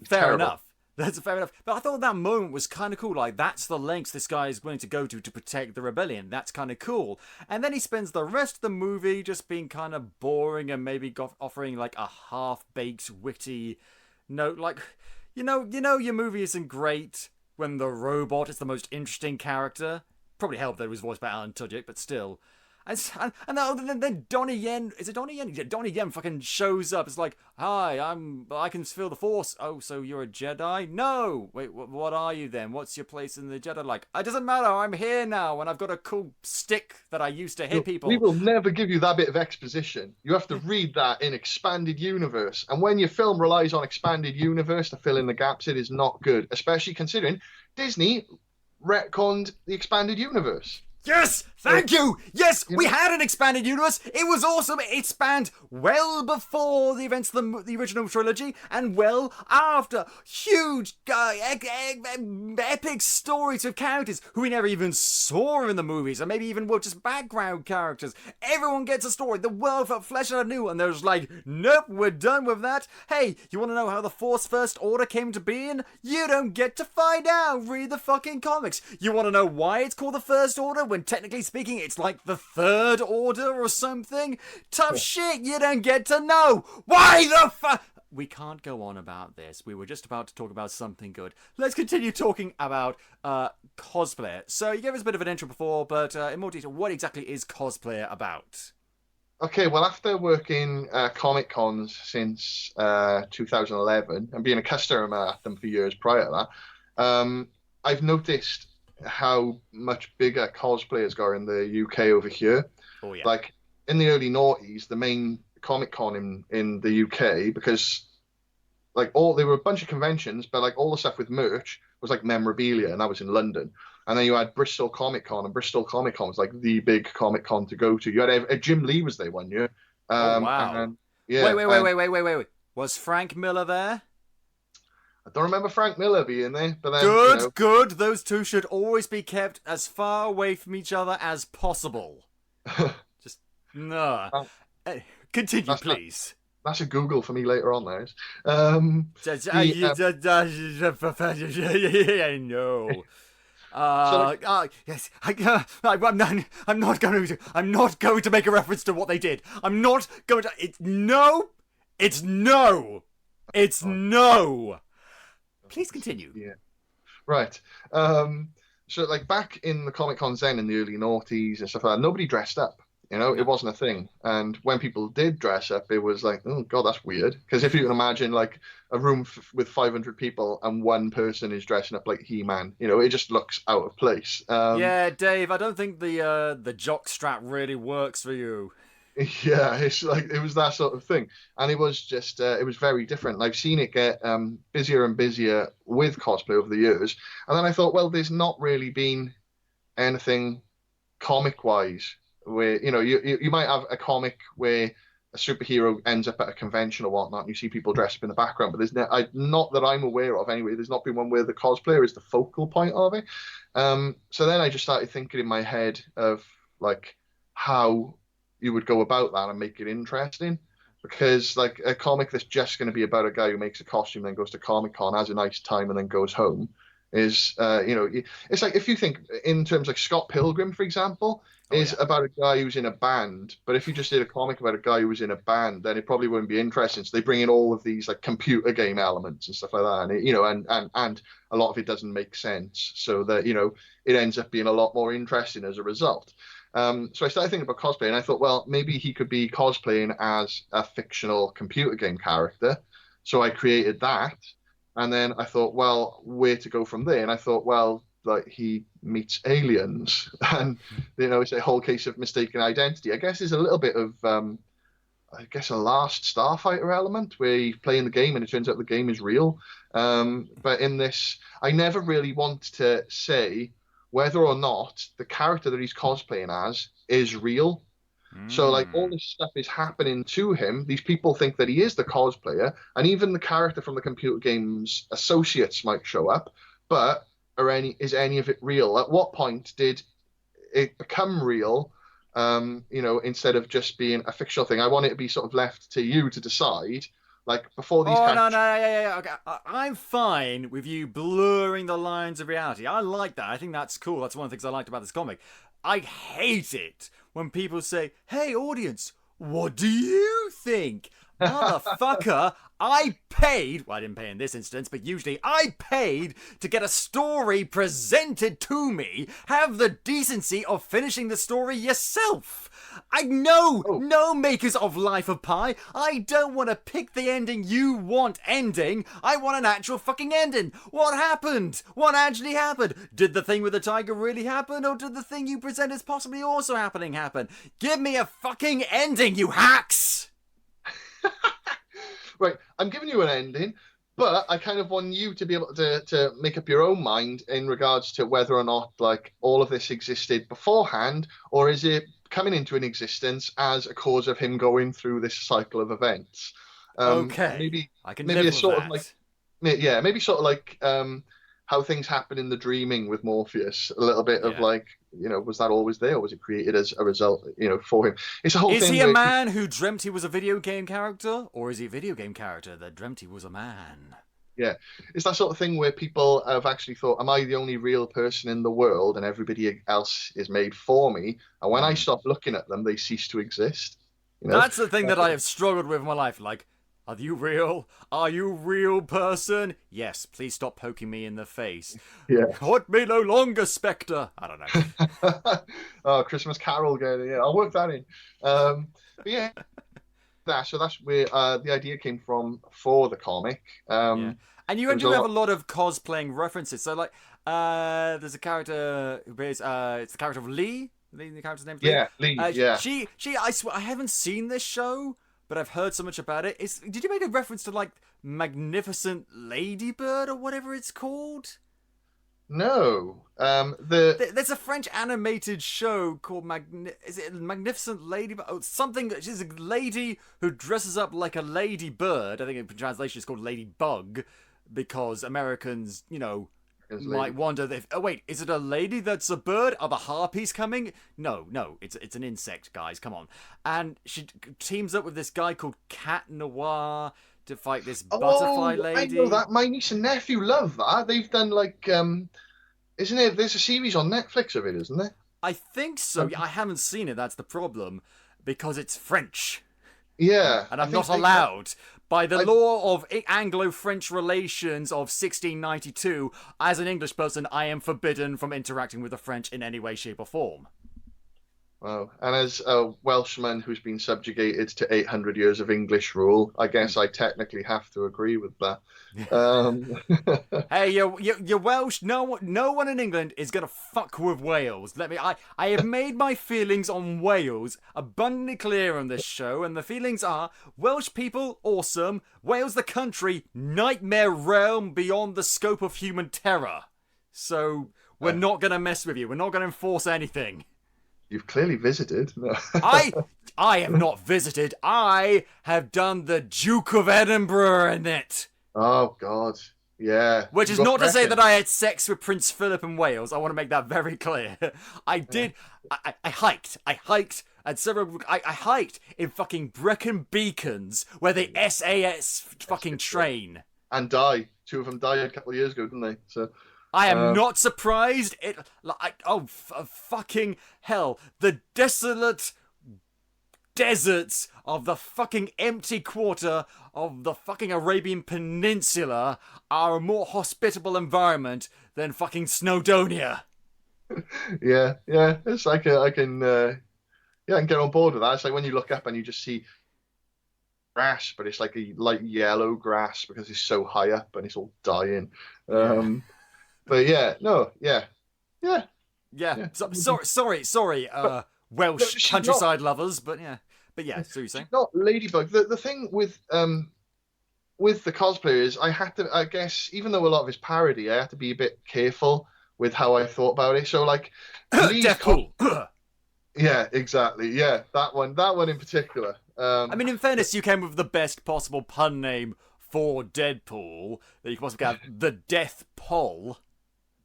[SPEAKER 1] Fair enough. That's fair enough. But I thought that moment was kind of cool. Like, that's the lengths this guy is willing to go to protect the rebellion. That's kind of cool. And then he spends the rest of the movie just being kind of boring and maybe offering, like, a half-baked, witty note. Like, you know, your movie isn't great when the robot is the most interesting character. Probably helped that it was voiced by Alan Tudyk, but still. And then Donnie Yen, is it Donnie Yen? Yeah, Donnie Yen fucking shows up. It's like, hi, I can feel the Force. Oh, so you're a Jedi? No! Wait, what are you then? What's your place in the Jedi? Like, it doesn't matter, I'm here now, and I've got a cool stick that I used to hit people.
[SPEAKER 2] We will never give you that bit of exposition. You have to read that in Expanded Universe. And when your film relies on Expanded Universe to fill in the gaps, it is not good. Especially considering Disney retconned the Expanded Universe.
[SPEAKER 1] Yes! Thank you! Yes, we had an expanded universe. It was awesome. It spanned well before the events of the original trilogy and well after. Huge, epic stories of characters who we never even saw in the movies, or maybe even were just background characters. Everyone gets a story. The world felt fleshed out anew, and there's like, nope, we're done with that. Hey, you want to know how the Force First Order came to being? You don't get to find out. Read the fucking comics. You want to know why it's called the First Order when technically speaking it's like the Third Order or something? Tough shit, you don't get to know. Why the fuck? We can't go on about this. We were just about to talk about something good. Let's continue talking about Cosplayer. So you gave us a bit of an intro before, but in more detail, what exactly is Cosplayer about?
[SPEAKER 2] Okay, well, after working Comic Cons since 2011 and being a customer at them for years prior to that, I've noticed how much bigger cosplayers got in the UK over here.
[SPEAKER 1] Oh yeah.
[SPEAKER 2] Like in the early noughties, the main Comic Con in the UK, because like all there were a bunch of conventions, but like all the stuff with merch was like memorabilia, and that was in London. And then you had Bristol Comic Con, and Bristol Comic Con was like the big Comic Con to go to. You had Jim Lee was there one year,
[SPEAKER 1] Oh wow.
[SPEAKER 2] and yeah, and
[SPEAKER 1] Wait. Was Frank Miller there?
[SPEAKER 2] I don't remember Frank Miller being there, but then
[SPEAKER 1] Good. Those two should always be kept as far away from each other as possible. Just no.
[SPEAKER 2] Uh,
[SPEAKER 1] Continue,
[SPEAKER 2] that's
[SPEAKER 1] please.
[SPEAKER 2] that's a Google for me later on. There is.
[SPEAKER 1] I know. Yes. I'm not going to. I'm not going to make a reference to what they did. I'm not going to. It's no. It's no. It's no. Please continue.
[SPEAKER 2] Yeah. Right. So like back in the Comic Cons then in the early noughties and stuff like that, nobody dressed up. You know, it wasn't a thing. And when people did dress up, it was like, oh God, that's weird. Because if you can imagine like a room with 500 people and one person is dressing up like He-Man, you know, it just looks out of place.
[SPEAKER 1] Yeah, Dave, I don't think the jock strap really works for you.
[SPEAKER 2] Yeah, it's like it was that sort of thing, and it was just it was very different. I've seen it get busier and busier with cosplay over the years, and then I thought, well, there's not really been anything comic wise where you might have a comic where a superhero ends up at a convention or whatnot, and you see people dressed up in the background, but not that I'm aware of anyway. There's not been one where the cosplayer is the focal point of it. So then I just started thinking in my head of like how you would go about that and make it interesting, because like a comic that's just going to be about a guy who makes a costume, then goes to Comic Con, has a nice time, and then goes home is it's like if you think in terms like Scott Pilgrim, for example, is about a guy who's in a band, but if you just did a comic about a guy who was in a band, then it probably wouldn't be interesting. So they bring in all of these like computer game elements and stuff like that, and and a lot of it doesn't make sense, so that it ends up being a lot more interesting as a result. So I started thinking about cosplay, and I thought, well, maybe he could be cosplaying as a fictional computer game character. So I created that, and then I thought, well, where to go from there? And I thought, well, like he meets aliens, and it's a whole case of mistaken identity. I guess there's a little bit of, a Last Starfighter element where he's playing the game and it turns out the game is real. But in this, I never really want to say whether or not the character that he's cosplaying as is real. So like all this stuff is happening to him. These people think that he is the cosplayer, and even the character from the computer game's associates might show up. But is any of it real? At what point did it become real? Instead of just being a fictional thing. I want it to be sort of left to you to decide. Like before these.
[SPEAKER 1] Oh no, yeah. Okay, I'm fine with you blurring the lines of reality. I like that. I think that's cool. That's one of the things I liked about this comic. I hate it when people say, "Hey, audience, what do you think?" Motherfucker, I paid. Well, I didn't pay in this instance, but usually I paid to get a story presented to me. Have the decency of finishing the story yourself. I know, no makers of Life of Pi. I don't want to pick the ending you want ending. I want an actual fucking ending. What happened? What actually happened? Did the thing with the tiger really happen, or did the thing you present as possibly also happening happen? Give me a fucking ending, you hacks!
[SPEAKER 2] Right, I'm giving you an ending, but I kind of want you to be able to make up your own mind in regards to whether or not like all of this existed beforehand, or is it coming into an existence as a cause of him going through this cycle of events.
[SPEAKER 1] Okay,
[SPEAKER 2] maybe
[SPEAKER 1] I can
[SPEAKER 2] maybe
[SPEAKER 1] live
[SPEAKER 2] a
[SPEAKER 1] with
[SPEAKER 2] sort
[SPEAKER 1] that.
[SPEAKER 2] of like maybe sort of like how things happen in the dreaming with Morpheus. A little bit of like, was that always there, or was it created as a result, for him? It's a whole thing.
[SPEAKER 1] Is he a man who dreamt he was a video game character, or is he a video game character that dreamt he was a man?
[SPEAKER 2] Yeah, it's that sort of thing where people have actually thought, am I the only real person in the world and everybody else is made for me? And when I stop looking at them, they cease to exist.
[SPEAKER 1] That's the thing that I have struggled with in my life. Like, Are you real? Are you real person? Yes, please stop poking me in the face.
[SPEAKER 2] Yeah.
[SPEAKER 1] Haunt me no longer, Spectre. I don't know.
[SPEAKER 2] Oh, Christmas Carol going. Yeah, I'll work that in. But yeah, so that's where the idea came from for the comic.
[SPEAKER 1] Yeah. And you
[SPEAKER 2] There was
[SPEAKER 1] do
[SPEAKER 2] a
[SPEAKER 1] have a
[SPEAKER 2] lot.
[SPEAKER 1] lot of cosplaying references. So, like, there's a character who is, it's the character of Lee. The character's name's Lee.
[SPEAKER 2] Yeah, Lee. Yeah.
[SPEAKER 1] I swear, I haven't seen this show, but I've heard so much about it. Did you make a reference to, like, Magnificent Ladybird or whatever it's called?
[SPEAKER 2] No.
[SPEAKER 1] There's a French animated show called is it Magnificent Ladybird? Oh, something. She's a lady who dresses up like a ladybird. I think in translation it's called Ladybug, because Americans, might wonder if. Oh wait, is it a lady that's a bird? Are the harpies coming? No, it's an insect, guys. Come on. And she teams up with this guy called Cat Noir to fight this butterfly lady.
[SPEAKER 2] I know that. My niece and nephew love that. They've done like isn't it? There's a series on Netflix of it, isn't there?
[SPEAKER 1] I think so. I haven't seen it. That's the problem, because it's French.
[SPEAKER 2] Yeah,
[SPEAKER 1] and I'm not allowed. By the law of Anglo-French relations of 1692, as an English person, I am forbidden from interacting with the French in any way, shape, or form.
[SPEAKER 2] Wow. And as a Welshman who's been subjugated to 800 years of English rule, I guess I technically have to agree with that.
[SPEAKER 1] Hey, you're Welsh. No one in England is gonna fuck with Wales. I have made my feelings on Wales abundantly clear on this show, and the feelings are: Welsh people, awesome. Wales, the country, nightmare realm beyond the scope of human terror. So we're not gonna mess with you. We're not gonna enforce anything.
[SPEAKER 2] You've clearly visited. No.
[SPEAKER 1] I have not visited. I have done the Duke of Edinburgh in it.
[SPEAKER 2] Oh, God. Yeah.
[SPEAKER 1] Which is not to say that I had sex with Prince Philip in Wales. I want to make that very clear. I did. I hiked. I hiked at several. I hiked in fucking Brecon Beacons, where the SAS fucking train.
[SPEAKER 2] And die. Two of them died a couple of years ago, didn't they? So.
[SPEAKER 1] I am not surprised. Fucking hell. The desolate deserts of the fucking empty quarter of the fucking Arabian Peninsula are a more hospitable environment than fucking Snowdonia.
[SPEAKER 2] Yeah. It's like I can get on board with that. It's like when you look up and you just see grass, but it's like a light yellow grass because it's so high up and it's all dying. But sorry, Welsh
[SPEAKER 1] countryside lovers, but yeah. So you're saying?
[SPEAKER 2] Not Ladybug. The thing with the cosplayers, I had to, I guess, even though a lot of it's parody, I had to be a bit careful with how I thought about it. So like,
[SPEAKER 1] Deadpool.
[SPEAKER 2] Yeah, exactly. Yeah, that one in particular.
[SPEAKER 1] I mean, in fairness, you came with the best possible pun name for Deadpool that you could possibly have, the Death Poll.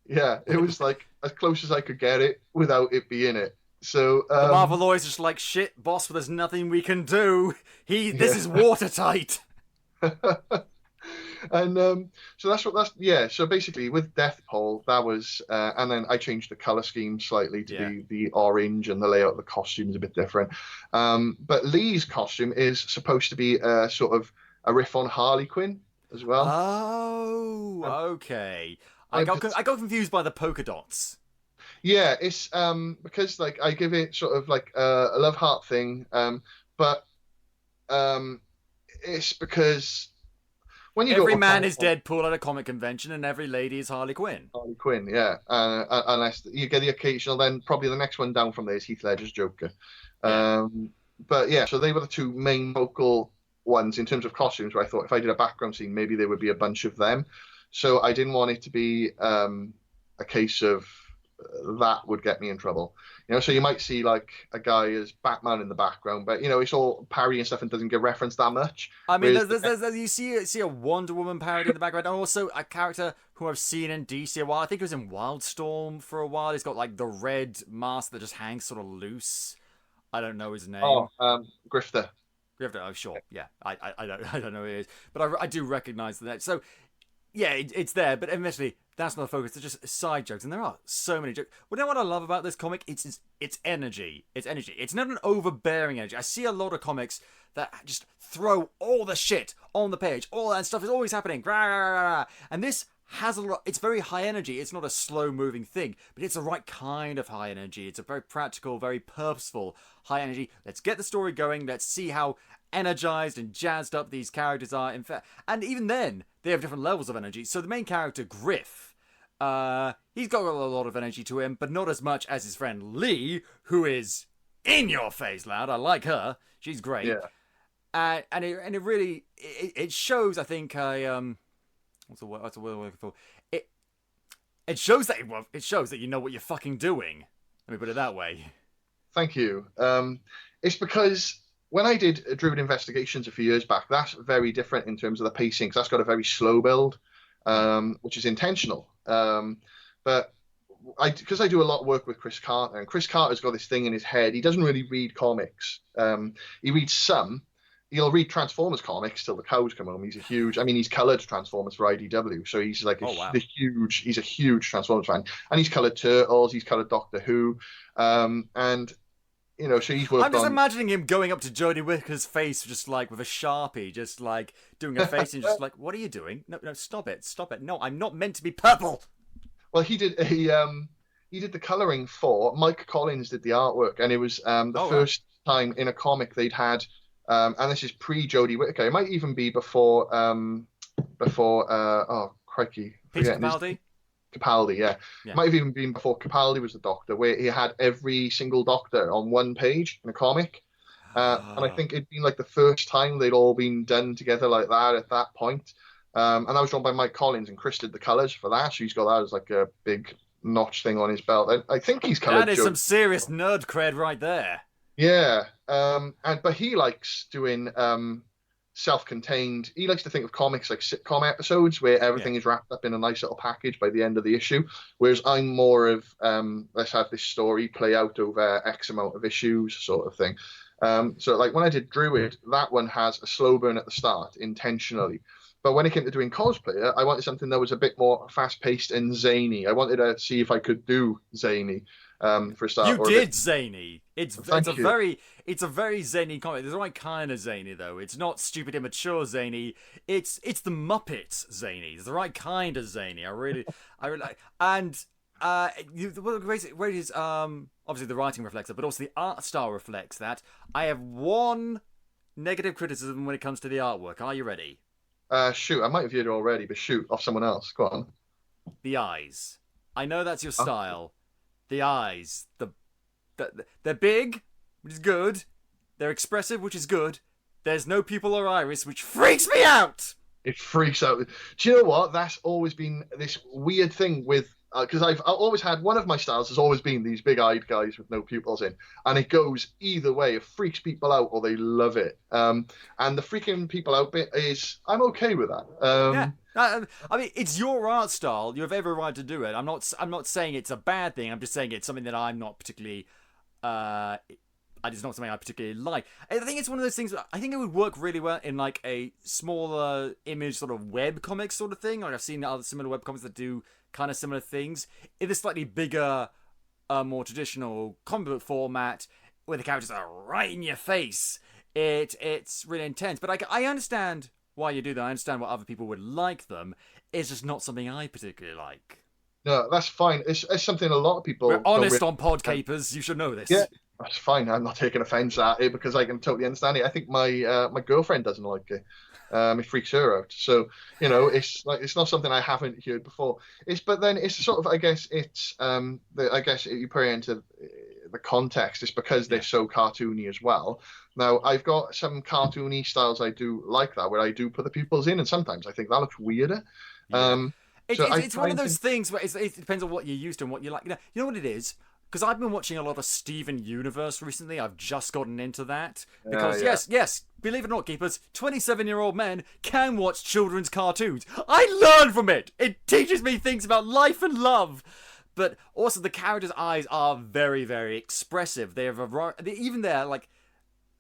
[SPEAKER 2] Yeah, it was like as close as I could get it without it being it. So
[SPEAKER 1] the Marvel lawyers just like, shit, boss, there's nothing we can do. This is watertight.
[SPEAKER 2] And so so basically with Death Poll, that was and then I changed the color scheme slightly to be the orange, and the layout of the costume is a bit different. But Lee's costume is supposed to be sort of a riff on Harley Quinn as well.
[SPEAKER 1] Oh, okay. I got confused by the polka dots.
[SPEAKER 2] Yeah, it's because like I give it sort of like a love heart thing, but it's because when you
[SPEAKER 1] every man is Deadpool at a comic convention, and every lady is Harley Quinn.
[SPEAKER 2] Harley Quinn, yeah. Unless you get the occasional, then probably the next one down from there is Heath Ledger's Joker. Yeah. But yeah, so they were the two main vocal ones in terms of costumes. Where I thought if I did a background scene, maybe there would be a bunch of them. So I didn't want it to be a case of that would get me in trouble. So you might see like a guy as Batman in the background, but it's all parody and stuff and doesn't get referenced that much.
[SPEAKER 1] I mean, you see a Wonder Woman parody in the background, and also a character who I've seen in DC a while. I think he was in Wildstorm for a while. He's got like the red mask that just hangs sort of loose. I don't know his name.
[SPEAKER 2] Grifter.
[SPEAKER 1] Oh, sure. Yeah, I don't know who it is, but I do recognize that. So yeah, it's there, but eventually That's not the focus. They're just side jokes, and there are so many jokes. Well, you know what I love about this comic? It's energy. It's energy. It's not an overbearing energy. I see a lot of comics that just throw all the shit on the page. All that stuff is always happening. And this has a lot. It's very high energy. It's not a slow moving thing, but it's the right kind of high energy. It's a very practical, very purposeful high energy. Let's get the story going. Let's see how energized and jazzed up these characters are. In fact, and even then, they have different levels of energy. So the main character, Griff, he's got a lot of energy to him, but not as much as his friend Lee, who is in your face loud. I like her. She's great.
[SPEAKER 2] Yeah.
[SPEAKER 1] And it really it shows. I think what's the word I'm looking for? It shows that you know what you're fucking doing. Let me put it that way.
[SPEAKER 2] Thank you. It's because when I did Druid Investigations a few years back, that's very different in terms of the pacing. 'Cause that's got a very slow build, which is intentional. But because I do a lot of work with Chris Carter, and Chris Carter's got this thing in his head. He doesn't really read comics. He reads some. He'll read Transformers comics till the cows come home. He's coloured Transformers for IDW, so he's like he's a huge Transformers fan. And he's coloured Turtles, he's coloured Doctor Who, and so he's worked on...
[SPEAKER 1] I'm just imagining him going up to Jodie Whittaker's face just like with a Sharpie, just like doing a face and just like, what are you doing? No, stop it. No, I'm not meant to be purple.
[SPEAKER 2] Well, he did the colouring for... Mike Collins did the artwork, and it was the first time in a comic they'd had... and this is pre-Jodie Whittaker. It might even be before crikey.
[SPEAKER 1] Peter Capaldi?
[SPEAKER 2] Capaldi, yeah. It might have even been before Capaldi was the Doctor, where he had every single Doctor on one page in a comic. And I think it'd been like the first time they'd all been done together like that at that point. And that was drawn by Mike Collins, and Chris did the colours for that, so he's got that as like a big notch thing on his belt. I think he's coloured...
[SPEAKER 1] That is some serious nerd cred right there.
[SPEAKER 2] Yeah, but he likes doing self-contained. He likes to think of comics like sitcom episodes where everything is wrapped up in a nice little package by the end of the issue. Whereas I'm more of let's have this story play out over X amount of issues, sort of thing. So like when I did Druid, that one has a slow burn at the start intentionally. But when it came to doing Cosplayer, I wanted something that was a bit more fast-paced and zany. I wanted to see if I could do zany. For a start.
[SPEAKER 1] You did zany. It's a very zany comic. There's the right kind of zany though. It's not stupid, immature zany. It's the Muppets zany. It's the right kind of zany. I really like. And what great is obviously the writing reflects that, but also the art style reflects that. I have one negative criticism when it comes to the artwork. Are you ready?
[SPEAKER 2] Shoot, I might have viewed it already, but shoot, off someone else. Go on.
[SPEAKER 1] The eyes. I know that's your style. The eyes, they're big, which is good. They're expressive, which is good. There's no pupil or iris, which freaks me out.
[SPEAKER 2] It freaks out. Do you know what? That's always been this weird thing with... Because I've always had... One of my styles has always been these big-eyed guys with no pupils in. And it goes either way. It freaks people out or they love it. And the freaking people out bit is... I'm okay with that.
[SPEAKER 1] Yeah. I mean, it's your art style. You have every right to do it. I'm not saying it's a bad thing. I'm just saying it's something that I'm not particularly... it's not something I particularly like. I think it's one of those things. I think it would work really well in like a smaller image sort of web comic sort of thing. Like I've seen other similar web comics that do kind of similar things in a slightly bigger, more traditional comic book format where the characters are right in your face. It's really intense. But I understand why you do that. I understand why other people would like them. It's just not something I particularly like.
[SPEAKER 2] No, that's fine. It's something a lot of people...
[SPEAKER 1] We're honest on Podcapers. You should know this.
[SPEAKER 2] Yeah. That's fine. I'm not taking offence at it because I can totally understand it. I think my girlfriend doesn't like it. It freaks her out. So it's not something I haven't heard before. But then it's sort of I guess you put it into the context. It's because they're so cartoony as well. Now I've got some cartoony styles I do like that where I do put the pupils in, and sometimes I think that looks weirder.
[SPEAKER 1] Yeah. It's one of those things where it depends on what you're used to and what you like. You know what it is? Because I've been watching a lot of Steven Universe recently. I've just gotten into that. Because, yes, believe it or not, Keepers, 27-year-old men can watch children's cartoons. I learn from it. It teaches me things about life and love. But also the characters' eyes are very, very expressive. They have even there, like,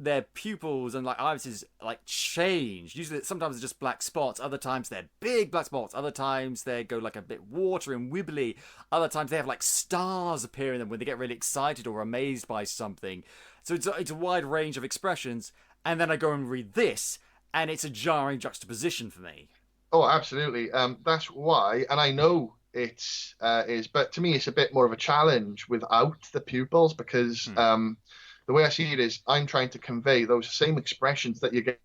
[SPEAKER 1] their pupils and like irises like change. Usually, sometimes it's just black spots. Other times they're big black spots. Other times they go like a bit watery and wibbly. Other times they have like stars appear in them when they get really excited or amazed by something. So it's a wide range of expressions. And then I go and read this, and it's a jarring juxtaposition for me.
[SPEAKER 2] Oh, absolutely. That's why, and I know it is, but to me, it's a bit more of a challenge without the pupils because the way I see it is I'm trying to convey those same expressions that you get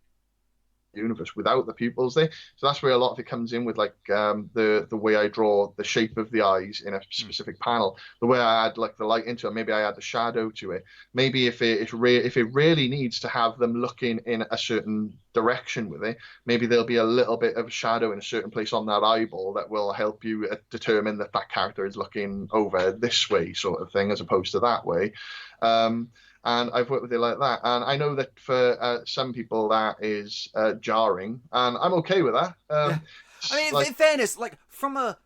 [SPEAKER 2] universe without the pupils there. So that's where a lot of it comes in with like the way I draw the shape of the eyes in a specific panel, the way I add like the light into it, maybe I add the shadow to it. Maybe if it really needs to have them looking in a certain direction with it, maybe there'll be a little bit of shadow in a certain place on that eyeball that will help you determine that that character is looking over this way, sort of thing, as opposed to that way. And I've worked with it like that. And I know that for some people that is jarring, and I'm okay with that.
[SPEAKER 1] Yeah. I mean, in fairness, like from a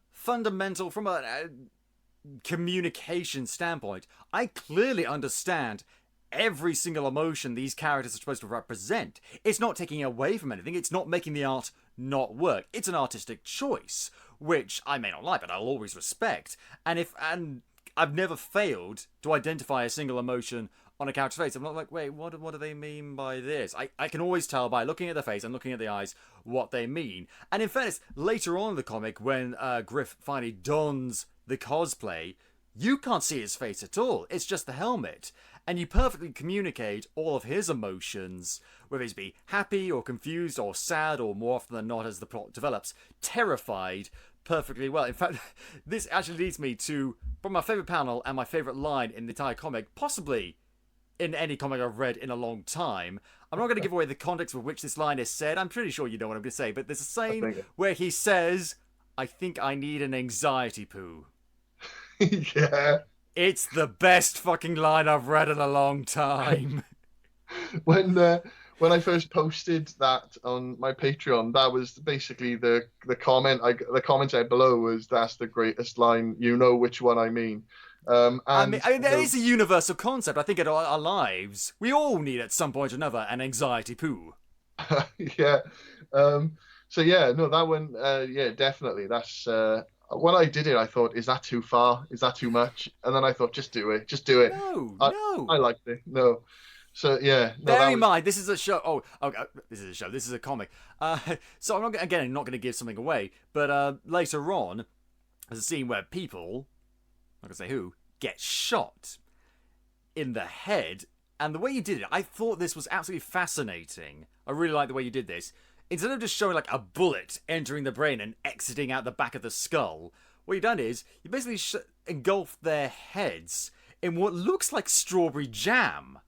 [SPEAKER 1] communication standpoint, I clearly understand every single emotion these characters are supposed to represent. It's not taking away from anything. It's not making the art not work. It's an artistic choice, which I may not like, but I'll always respect. And I've never failed to identify a single emotion on a character's face. I'm not like, wait, what do they mean by this? I can always tell by looking at the face and looking at the eyes what they mean. And in fairness, later on in the comic, when Griff finally dons the cosplay, you can't see his face at all. It's just the helmet. And you perfectly communicate all of his emotions, whether he's be happy or confused or sad, or more often than not, as the plot develops, terrified, perfectly well. In fact, this actually leads me to probably my favourite panel and my favourite line in the entire comic, possibly in any comic I've read in a long time. I'm not going to give away the context with which this line is said. I'm pretty sure you know what I'm going to say, but there's a scene where he says, "I think I need an anxiety poo."
[SPEAKER 2] Yeah.
[SPEAKER 1] It's the best fucking line I've read in a long time.
[SPEAKER 2] When I first posted that on my Patreon, that was basically the comment. The comment I below was, "That's the greatest line. You know which one I mean."
[SPEAKER 1] I mean, it is a universal concept. I think in our lives, we all need at some point or another an anxiety poo.
[SPEAKER 2] Yeah. So yeah, no, that one. Yeah, definitely. That's when I did it. I thought, is that too far? Is that too much? And then I thought, just do it. Just do it.
[SPEAKER 1] No.
[SPEAKER 2] I liked it. No. So yeah. No,
[SPEAKER 1] bear in mind, this is a show. Oh, okay, this is a show. This is a comic. So I'm not going to give something away. But later on, there's a scene where people, I'm not going to say who, get shot in the head. And the way you did it, I thought this was absolutely fascinating. I really like the way you did this. Instead of just showing like a bullet entering the brain and exiting out the back of the skull, what you've done is you basically engulfed their heads in what looks like strawberry jam.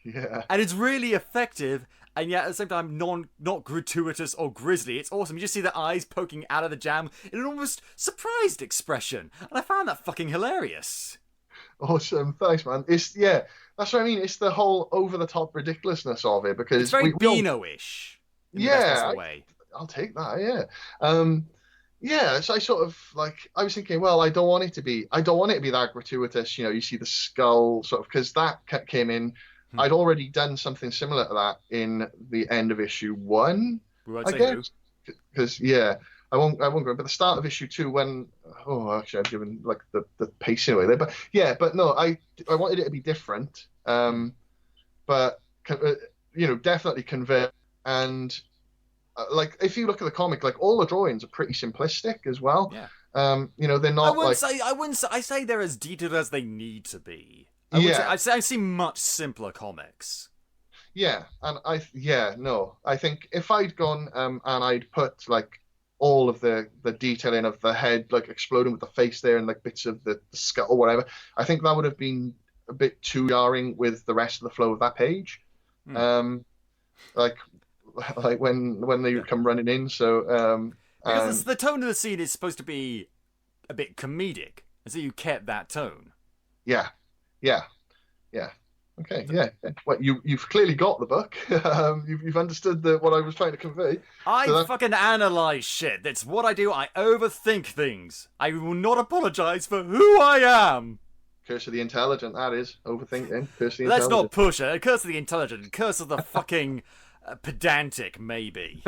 [SPEAKER 2] Yeah.
[SPEAKER 1] And it's really effective, and yet at the same time not gratuitous or grisly. It's awesome. You just see the eyes poking out of the jam in an almost surprised expression. And I found that fucking hilarious.
[SPEAKER 2] Awesome. Thanks, man. That's what I mean. It's the whole over-the-top ridiculousness of it, because
[SPEAKER 1] it's very Beano-ish.
[SPEAKER 2] Yeah, I'll take that. Yeah. Yeah. So I sort of I was thinking, well, I don't want it to be that gratuitous. You know, you see the skull sort of, because that came in. I'd already done something similar to that in the end of issue 1. I guess. Because I won't go. But the start of issue 2, when actually I've given like the pacing away there. But yeah, but no, I wanted it to be different. But definitely convey. And if you look at the comic, like all the drawings are pretty simplistic as well.
[SPEAKER 1] Yeah.
[SPEAKER 2] They're not.
[SPEAKER 1] I wouldn't say. I say they're as detailed as they need to be. I see much simpler comics.
[SPEAKER 2] Yeah, and I think if I'd gone and I'd put like all of the detailing of the head, like exploding with the face there and like bits of the skull or whatever, I think that would have been a bit too jarring with the rest of the flow of that page. Like when they would come running in. So
[SPEAKER 1] because the tone of the scene is supposed to be a bit comedic, and so you kept that tone.
[SPEAKER 2] Yeah. Okay. Yeah. Well, you've clearly got the book. You've understood what I was trying to convey.
[SPEAKER 1] I fucking analyze shit. That's what I do. I overthink things. I will not apologize for who I am.
[SPEAKER 2] Curse of the intelligent. That is overthinking. Curse of the
[SPEAKER 1] Let's not
[SPEAKER 2] intelligent.
[SPEAKER 1] push it. Curse of the intelligent. Curse of the fucking pedantic, maybe.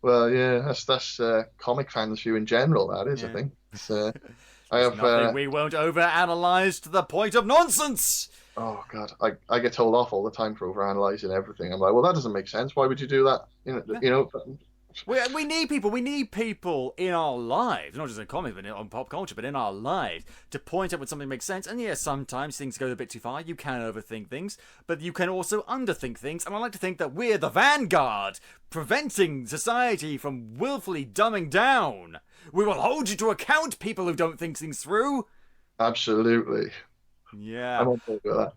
[SPEAKER 2] Well, yeah, that's comic fans view in general. That is, I
[SPEAKER 1] Yeah.
[SPEAKER 2] think. It's, I
[SPEAKER 1] There's
[SPEAKER 2] have.
[SPEAKER 1] nothing we won't overanalyze to the point of nonsense.
[SPEAKER 2] Oh God, I get told off all the time for overanalyzing everything. I'm like, well, that doesn't make sense. Why would you do that? You know.
[SPEAKER 1] We need people. We need people in our lives, not just in comics, but on pop culture, but in our lives, to point out when something makes sense. And yes, sometimes things go a bit too far. You can overthink things, but you can also underthink things. And I like to think that we're the vanguard, preventing society from willfully dumbing down. We will hold you to account, people who don't think things through.
[SPEAKER 2] Absolutely.
[SPEAKER 1] Yeah.
[SPEAKER 2] I'm on board with that.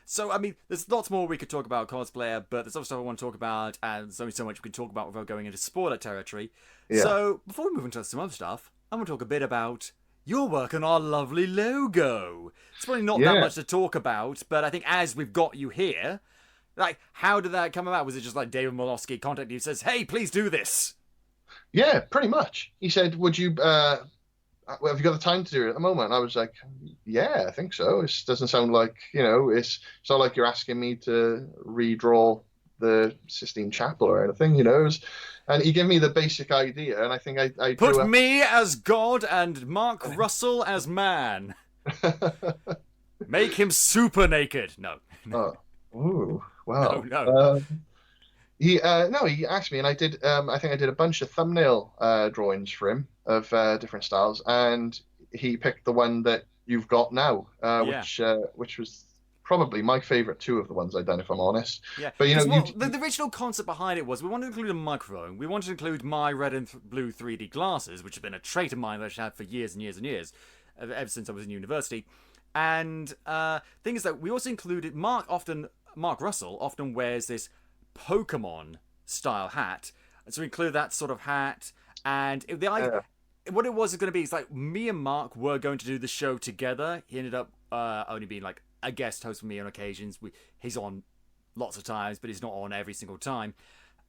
[SPEAKER 1] So, I mean, there's lots more we could talk about Cosplayer, but there's other stuff I want to talk about, and there's only so much we can talk about without going into spoiler territory.
[SPEAKER 2] Yeah.
[SPEAKER 1] So, before we move into some other stuff, I want to talk a bit about your work on our lovely logo. It's probably not that much to talk about, but I think as we've got you here, like, how did that come about? Was it just like David Molosky contacted you and says, hey, please do this?
[SPEAKER 2] Yeah, pretty much. He said, would you, have you got the time to do it at the moment? I was like, yeah, I think so. It doesn't sound like, it's not like you're asking me to redraw the Sistine Chapel or anything, and he gave me the basic idea, and I think I
[SPEAKER 1] Put
[SPEAKER 2] drew up...
[SPEAKER 1] me as God and Mark Russell as man. Make him super naked. No.
[SPEAKER 2] Oh, ooh, wow.
[SPEAKER 1] No.
[SPEAKER 2] He asked me, and I did. I think I did a bunch of thumbnail drawings for him of different styles, and he picked the one that you've got now, which was probably my favorite two of the ones I've done, if I'm honest.
[SPEAKER 1] Yeah,
[SPEAKER 2] but
[SPEAKER 1] the original concept behind it was we wanted to include a microphone. We wanted to include my red and blue 3D glasses, which have been a trait of mine that I've had for years and years and years, ever since I was in university. And thing is that we also included Mark Russell often wears this Pokemon style hat, and so we include that sort of hat. And what it was going to be is like me and Mark were going to do the show together. He ended up only being like a guest host for me on occasions. He's on lots of times, but he's not on every single time.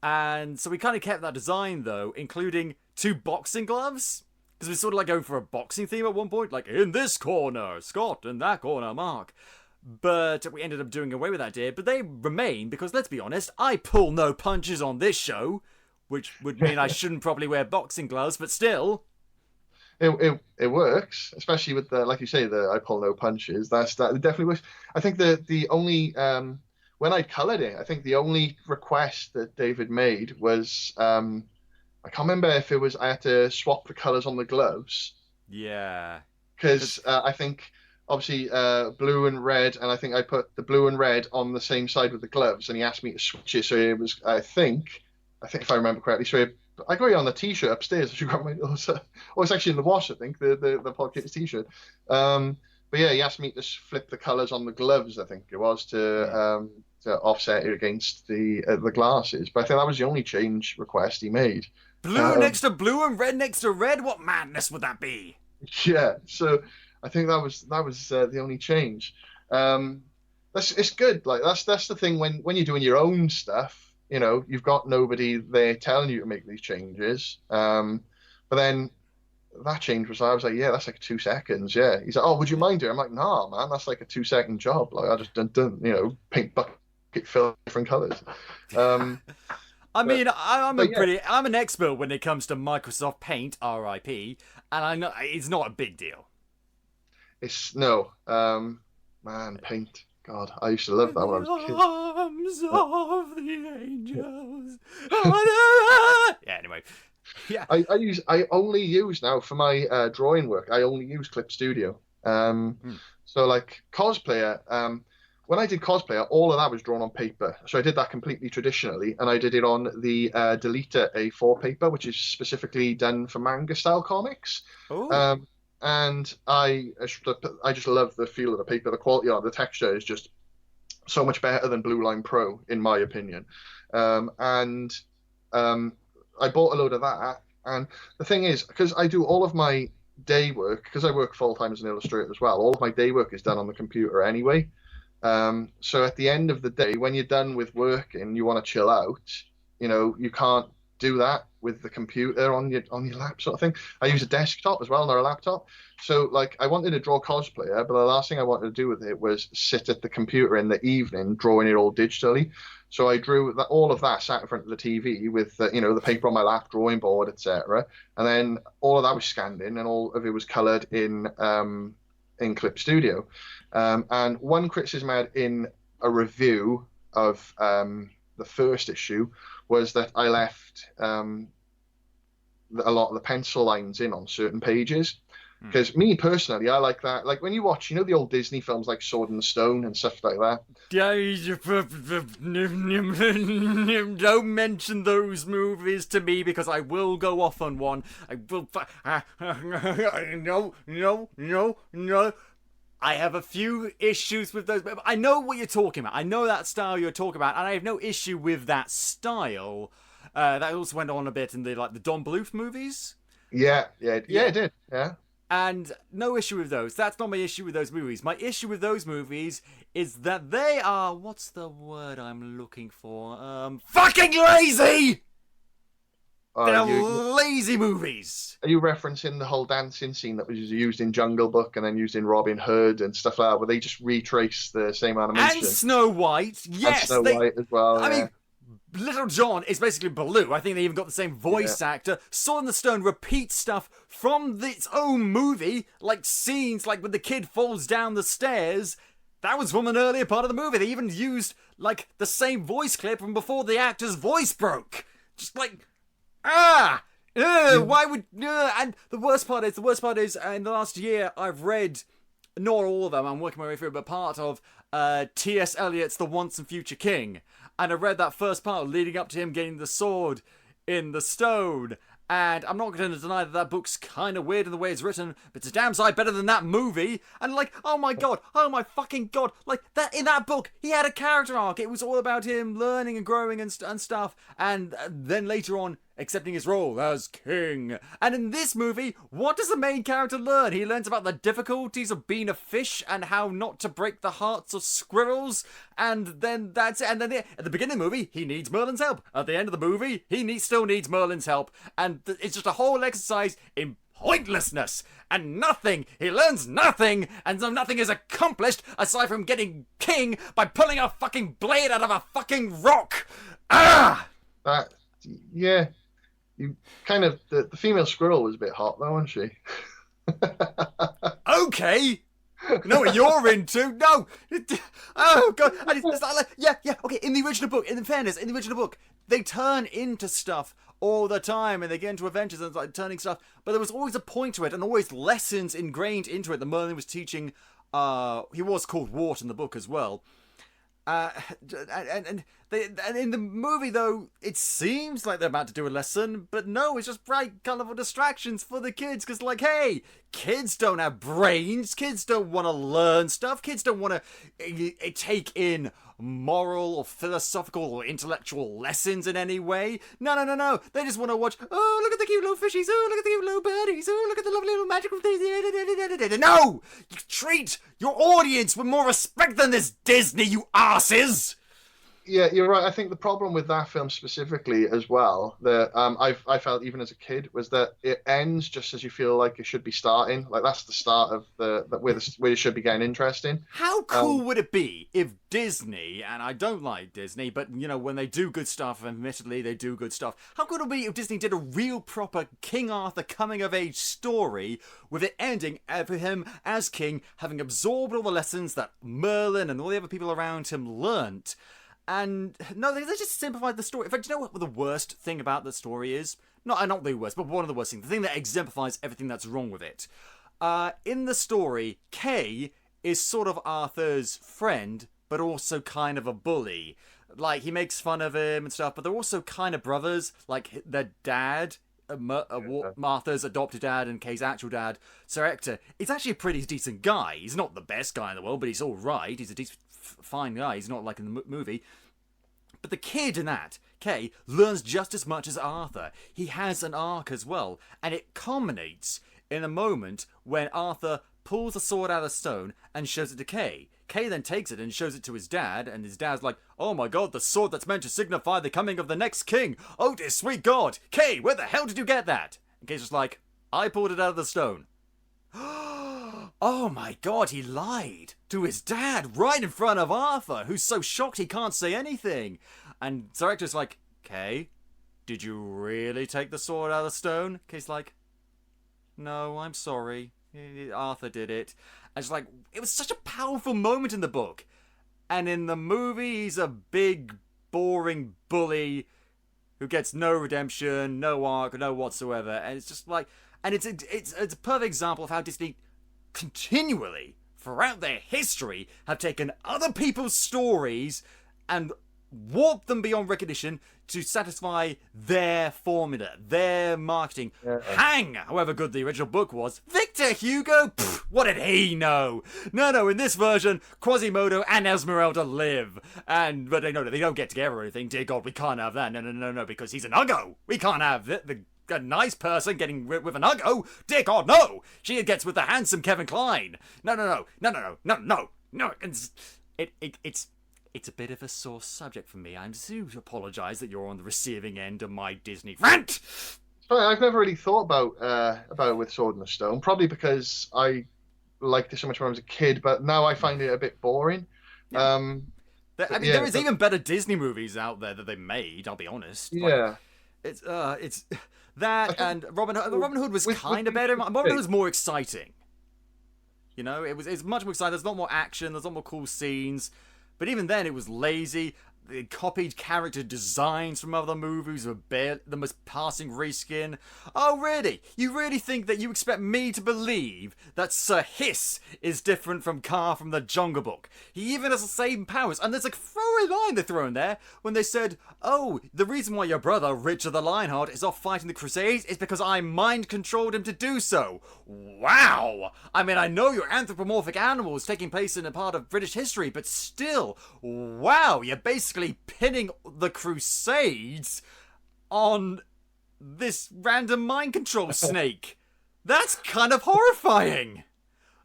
[SPEAKER 1] And so we kind of kept that design though, including 2 boxing gloves, because we're sort of like going for a boxing theme at one point, like in this corner Scott, in that corner Mark. But we ended up doing away with that idea. But they remain because, let's be honest, I pull no punches on this show, which would mean I shouldn't probably wear boxing gloves, but still.
[SPEAKER 2] It works, especially with the, like you say, the I pull no punches. That definitely works. I think the only when I coloured it, I think the only request that David made was I can't remember if it was I had to swap the colours on the gloves.
[SPEAKER 1] Yeah.
[SPEAKER 2] Because I think obviously blue and red, and I think I put the blue and red on the same side with the gloves, and he asked me to switch it, so it was I think if I remember correctly, so I got it on the t-shirt upstairs. It's actually in the wash, I think, the Podcapers t-shirt. But yeah, he asked me to flip the colours on the gloves, I think it was, to offset it against the glasses. But I think that was the only change request he made.
[SPEAKER 1] Blue next to blue and red next to red? What madness would that be?
[SPEAKER 2] Yeah, so I think that was the only change. It's good. Like that's the thing when you're doing your own stuff, you've got nobody there telling you to make these changes. But then that change was I was like, yeah, that's like 2 seconds. Yeah. He's like, oh, would you mind it? I'm like, nah, man, that's like a 2-second job. Like I just done paint bucket fill different colors.
[SPEAKER 1] I mean, I'm an expert when it comes to Microsoft Paint, RIP, and I know it's not a big deal.
[SPEAKER 2] It's man, Paint. God, I used to love that when I was a kid.
[SPEAKER 1] Arms of the angels. Yeah. Anyway, yeah.
[SPEAKER 2] I only use now for my drawing work. I only use Clip Studio. So like Cosplayer. When I did Cosplayer, all of that was drawn on paper. So I did that completely traditionally, and I did it on the Deleter A4 paper, which is specifically done for manga-style comics.
[SPEAKER 1] Oh.
[SPEAKER 2] And I just love the feel of the paper. The quality of the texture is just so much better than Blue Line Pro, in my opinion. And I bought a load of that. And the thing is, because I do all of my day work, because I work full-time as an illustrator as well, all of my day work is done on the computer anyway. So at the end of the day, when you're done with work and you want to chill out, you can't do that with the computer on your lap sort of thing. I use a desktop as well, not a laptop. So like I wanted to draw Cosplayer, but the last thing I wanted to do with it was sit at the computer in the evening drawing it all digitally. So I drew that, all of that, sat in front of the TV with the paper on my lap, drawing board, etc. And then all of that was scanned in, and all of it was coloured in Clip Studio. And one criticism I had in a review of the first issue was that I left a lot of the pencil lines in on certain pages. Because me personally, I like that. Like when you watch, the old Disney films like Sword and Stone and stuff like that.
[SPEAKER 1] Don't mention those movies to me because I will go off on one. I will. No. I have a few issues with those. I know what you're talking about. I know that style you're talking about, and I have no issue with that style. That also went on a bit in the Don Bluth movies.
[SPEAKER 2] Yeah, it did. Yeah.
[SPEAKER 1] And no issue with those. That's not my issue with those movies. My issue with those movies is that they are, what's the word I'm looking for? Fucking lazy! They're lazy movies.
[SPEAKER 2] Are you referencing the whole dancing scene that was used in Jungle Book and then used in Robin Hood and stuff like that, where they just retrace the same animation?
[SPEAKER 1] And Snow White, yes.
[SPEAKER 2] And Snow White as well.
[SPEAKER 1] I mean, Little John is basically Baloo. I think they even got the same voice actor. Sword in the Stone repeats stuff from its own movie, like scenes like when the kid falls down the stairs. That was from an earlier part of the movie. They even used like the same voice clip from before the actor's voice broke. Just like, why would? And the worst part is, in the last year, I've read, not all of them, I'm working my way through, but part of T.S. Eliot's The Once and Future King. And I read that first part leading up to him getting the sword in the stone. And I'm not going to deny that book's kind of weird in the way it's written, but it's a damn sight better than that movie. And like, oh my fucking god, like that in that book, he had a character arc. It was all about him learning and growing and stuff. And then later on, accepting his role as king. And in this movie, what does the main character learn? He learns about the difficulties of being a fish and how not to break the hearts of squirrels. And then that's it. And then at the beginning of the movie, he needs Merlin's help. At the end of the movie, he still needs Merlin's help. And it's just a whole exercise in pointlessness and nothing. He learns nothing, and so nothing is accomplished aside from getting king by pulling a fucking blade out of a fucking rock.
[SPEAKER 2] Yeah. You kind of the female squirrel was a bit hot though, wasn't she?
[SPEAKER 1] Okay. No, what you're into. No. Oh god. And it's like, yeah. Okay. In the original book, in fairness, they turn into stuff all the time, and they get into adventures and like turning stuff. But there was always a point to it, and always lessons ingrained into it. That Merlin was teaching. He was called Wart in the book as well. And in the movie, though, it seems like they're about to do a lesson, but no, it's just bright, colourful distractions for the kids, because, like, hey, kids don't have brains, kids don't want to learn stuff, kids don't want to take in moral or philosophical or intellectual lessons in any way. No, they just want to watch, oh, look at the cute little fishies, oh, look at the cute little birdies, oh, look at the lovely little magical things. No! You treat your audience with more respect than this, Disney, you asses!
[SPEAKER 2] Yeah, you're right. I think the problem with that film specifically as well, that I felt even as a kid, was that it ends just as you feel like it should be starting. Like that's the start of where it should be getting interesting.
[SPEAKER 1] How cool would it be if Disney, and I don't like Disney, but when they do good stuff, admittedly they do good stuff. How cool would it be if Disney did a real proper King Arthur coming of age story with it ending with him as king, having absorbed all the lessons that Merlin and all the other people around him learnt. And no, they just simplified the story. In fact, do you know what the worst thing about the story is? Not the worst, but one of the worst things. The thing that exemplifies everything that's wrong with it. In the story, Kay is sort of Arthur's friend, but also kind of a bully. Like, he makes fun of him and stuff, but they're also kind of brothers. Like, their dad, Martha's adopted dad and Kay's actual dad, Sir Hector, is actually a pretty decent guy. He's not the best guy in the world, but he's alright. He's a decent, fine guy. He's not like in the movie. But the kid in that, Kay, learns just as much as Arthur. He has an arc as well, and it culminates in a moment when Arthur pulls the sword out of the stone and shows it to Kay. Kay then takes it and shows it to his dad, and his dad's like, "Oh my god, the sword that's meant to signify the coming of the next king! Oh dear sweet god! Kay, where the hell did you get that?" And Kay's just like, "I pulled it out of the stone." Oh my god, he lied to his dad right in front of Arthur, who's so shocked he can't say anything. And Sir Hector's like, "Kay, did you really take the sword out of the stone?" Kay's like, "No, I'm sorry. Arthur did it." And it's like, it was such a powerful moment in the book. And in the movie, he's a big, boring bully who gets no redemption, no arc, no whatsoever. And it's just like, and it's a perfect example of how Disney continually, throughout their history, have taken other people's stories and warped them beyond recognition to satisfy their formula, their marketing. Hang, however good the original book was. Victor Hugo? Pfft, what did he know? No, in this version, Quasimodo and Esmeralda live. But they don't get together or anything. Dear God, we can't have that. No, because he's an Uggo. We can't have a nice person getting with an Uggo. Dear God, no! She gets with the handsome Kevin Kline. No. It's a bit of a sore subject for me. I do apologise that you're on the receiving end of my Disney rant.
[SPEAKER 2] Sorry, I've never really thought about it with Sword in the Stone. Probably because I liked it so much when I was a kid, but now I find it a bit boring.
[SPEAKER 1] Yeah. There is even better Disney movies out there that they made. I'll be honest.
[SPEAKER 2] Yeah.
[SPEAKER 1] It's that and Robin Hood. Robin Hood was kind of better. Robin Hood was more exciting. You know, it's much more exciting. There's a lot more action. There's a lot more cool scenes. But even then, it was lazy. They copied character designs from other movies with the most passing reskin. Oh, really? You really think that you expect me to believe that Sir Hiss is different from Car from the Jungle Book? He even has the same powers. And there's a throwaway line they throw in there when they said, "Oh, the reason why your brother, Richard the Lionheart, is off fighting the Crusades is because I mind-controlled him to do so." Wow! I mean, I know you're anthropomorphic animals taking place in a part of British history, but still, wow, you're basically pinning the Crusades on this random mind control snake. That's kind of horrifying.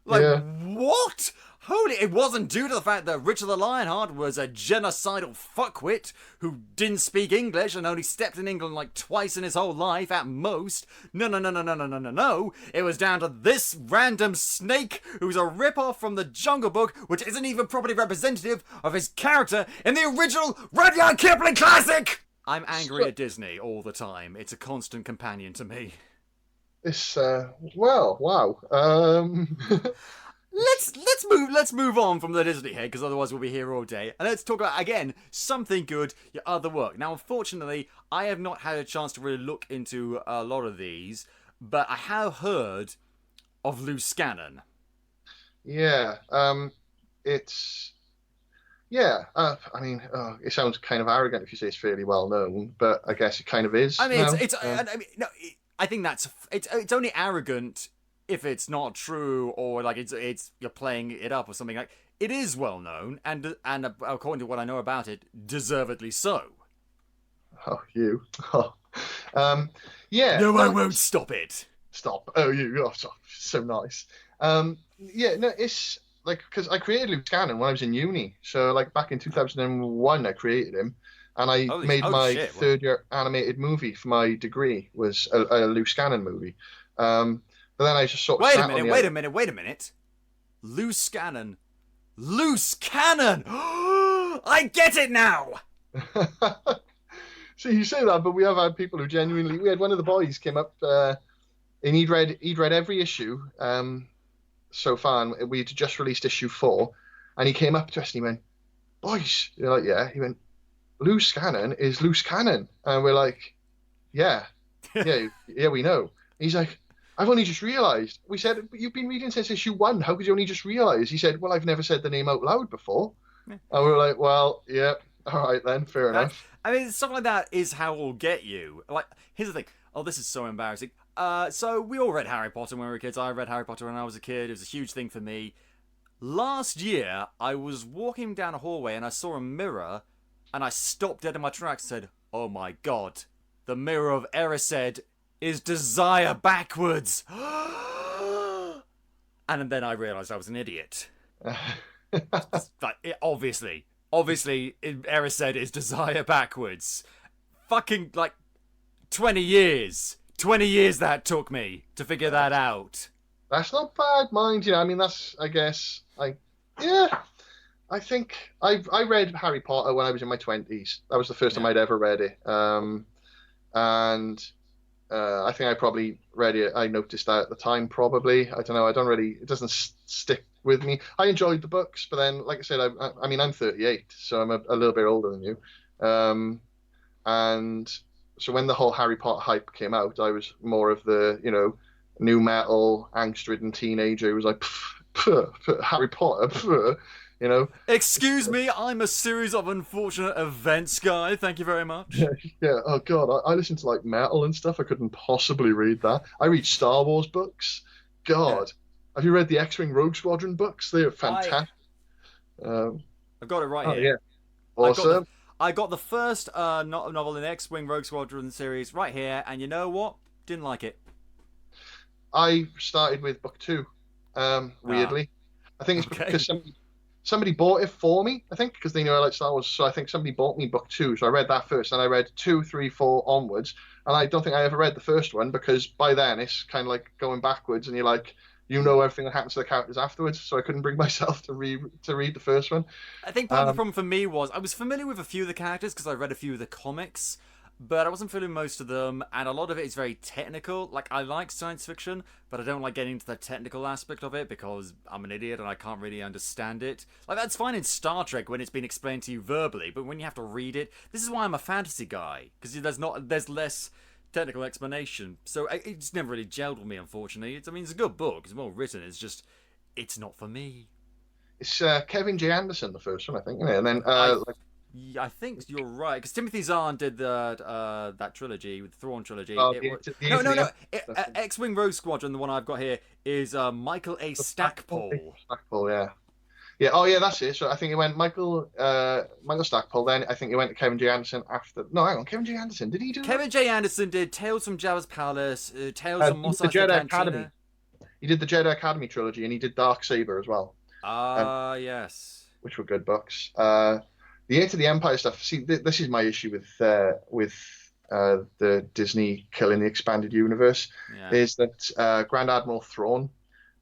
[SPEAKER 1] What? Holy, it wasn't due to the fact that Richard the Lionheart was a genocidal fuckwit who didn't speak English and only stepped in England like twice in his whole life at most. No. It was down to this random snake who's a rip-off from the Jungle Book, which isn't even properly representative of his character in the original Rudyard Kipling classic! I'm angry at Disney all the time. It's a constant companion to me.
[SPEAKER 2] It's, wow.
[SPEAKER 1] Let's move on from the Disney head, because otherwise we'll be here all day. And let's talk about, again, something good, your other work. Now, unfortunately, I have not had a chance to really look into a lot of these, but I have heard of Lou Scannon.
[SPEAKER 2] Yeah, it's... Yeah, I mean, it sounds kind of arrogant if you say it's fairly well known, but I guess it kind of is.
[SPEAKER 1] I mean, I think it's only arrogant if it's not true, or like it's you're playing it up or something. Like, it is well known, and according to what I know about it, deservedly so.
[SPEAKER 2] Oh, you. Yeah.
[SPEAKER 1] No, I won't stop it.
[SPEAKER 2] Stop. Oh, you. Oh, so nice. Yeah, no, it's like, because I created Lou Scannon when I was in uni. So, like, back in 2001, I created him. And I made my third-year animated movie for my degree, was a Lou Scannon movie. But then I just sort of
[SPEAKER 1] Wait a minute. Lou Scannon. I get it now!
[SPEAKER 2] So you say that, but we have had people who genuinely... We had one of the boys came up, and he'd read every issue so far, and we'd just released issue 4, and he came up to us and he went, "Boys," you're like, "Yeah." He went, "Lou Scannon is Lou Scannon." And we're like, yeah, we know. He's like, "I've only just realised." We said, "But you've been reading since issue 1. How could you only just realise?" He said, "Well, I've never said the name out loud before." Yeah. And we were like, well, yeah, all right then, fair enough.
[SPEAKER 1] I mean, stuff like that is how it'll get you. Like, here's the thing. Oh, this is so embarrassing. So we all read Harry Potter when we were kids. I read Harry Potter when I was a kid. It was a huge thing for me. Last year, I was walking down a hallway and I saw a mirror, and I stopped dead in my tracks and said, "Oh my God, the mirror of Erised is desire backwards." And then I realised I was an idiot. Like, obviously, Erised is Desire backwards. Fucking, like, 20 years. 20 years that took me to figure that out.
[SPEAKER 2] That's not bad, mind you. I mean, that's, I guess, yeah. I think I read Harry Potter when I was in my 20s. That was the first time I'd ever read it. And I think I probably read it. I noticed that at the time, probably. I don't know. It doesn't stick with me. I enjoyed the books, but then, like I said, I mean, I'm 38, so I'm a little bit older than you. And so when the whole Harry Potter hype came out, I was more of the, new metal, angst-ridden teenager who was like, Harry Potter,
[SPEAKER 1] Excuse me, I'm a series of unfortunate events guy. Thank you very much.
[SPEAKER 2] Yeah. Oh God, I listen to like metal and stuff. I couldn't possibly read that. I read Star Wars books. God, have you read the X-Wing Rogue Squadron books? They're fantastic.
[SPEAKER 1] I've got it right
[SPEAKER 2] here.
[SPEAKER 1] Yeah.
[SPEAKER 2] Awesome.
[SPEAKER 1] I got the first novel in the X-Wing Rogue Squadron series right here, and you know what? Didn't like it.
[SPEAKER 2] I started with book 2. Weirdly, I think it's because somebody bought it for me, I think, because they knew I like Star Wars. So I think somebody bought me book 2. So I read that first, and I read 2, 3, 4 onwards. And I don't think I ever read the first one because by then it's kind of like going backwards, and you're like, everything that happens to the characters afterwards. So I couldn't bring myself to read the first one.
[SPEAKER 1] I think part of the problem for me was I was familiar with a few of the characters because I read a few of the comics, but I wasn't feeling most of them, and a lot of it is very technical. Like, I like science fiction, but I don't like getting into the technical aspect of it because I'm an idiot and I can't really understand it. Like, that's fine in Star Trek when it's been explained to you verbally, but when you have to read it, this is why I'm a fantasy guy, because there's less technical explanation. So it just never really gelled with me, unfortunately. It's a good book. It's well written. It's just, it's not for me.
[SPEAKER 2] It's Kevin J. Anderson, the first one, I think, isn't it? And then
[SPEAKER 1] I think you're right, because Timothy Zahn did that trilogy, the Thrawn trilogy. No. X-Wing Rogue Squadron, the one I've got here, is Michael A. Stackpole.
[SPEAKER 2] Stackpole, yeah. Yeah, oh yeah, that's it. So I think it went Michael Stackpole, then I think it went to Kevin J. Anderson after. No, hang on, Kevin J. Anderson, did he do
[SPEAKER 1] Kevin J. Anderson did Tales from Jabba's Palace, Tales from Mos Eisley
[SPEAKER 2] Jedi
[SPEAKER 1] Cantina.
[SPEAKER 2] Academy. He did the Jedi Academy trilogy, and he did Darksaber as well.
[SPEAKER 1] Yes.
[SPEAKER 2] Which were good books. The Heir to the Empire stuff. See, this is my issue with the Disney killing the expanded universe. Yeah. Is that Grand Admiral Thrawn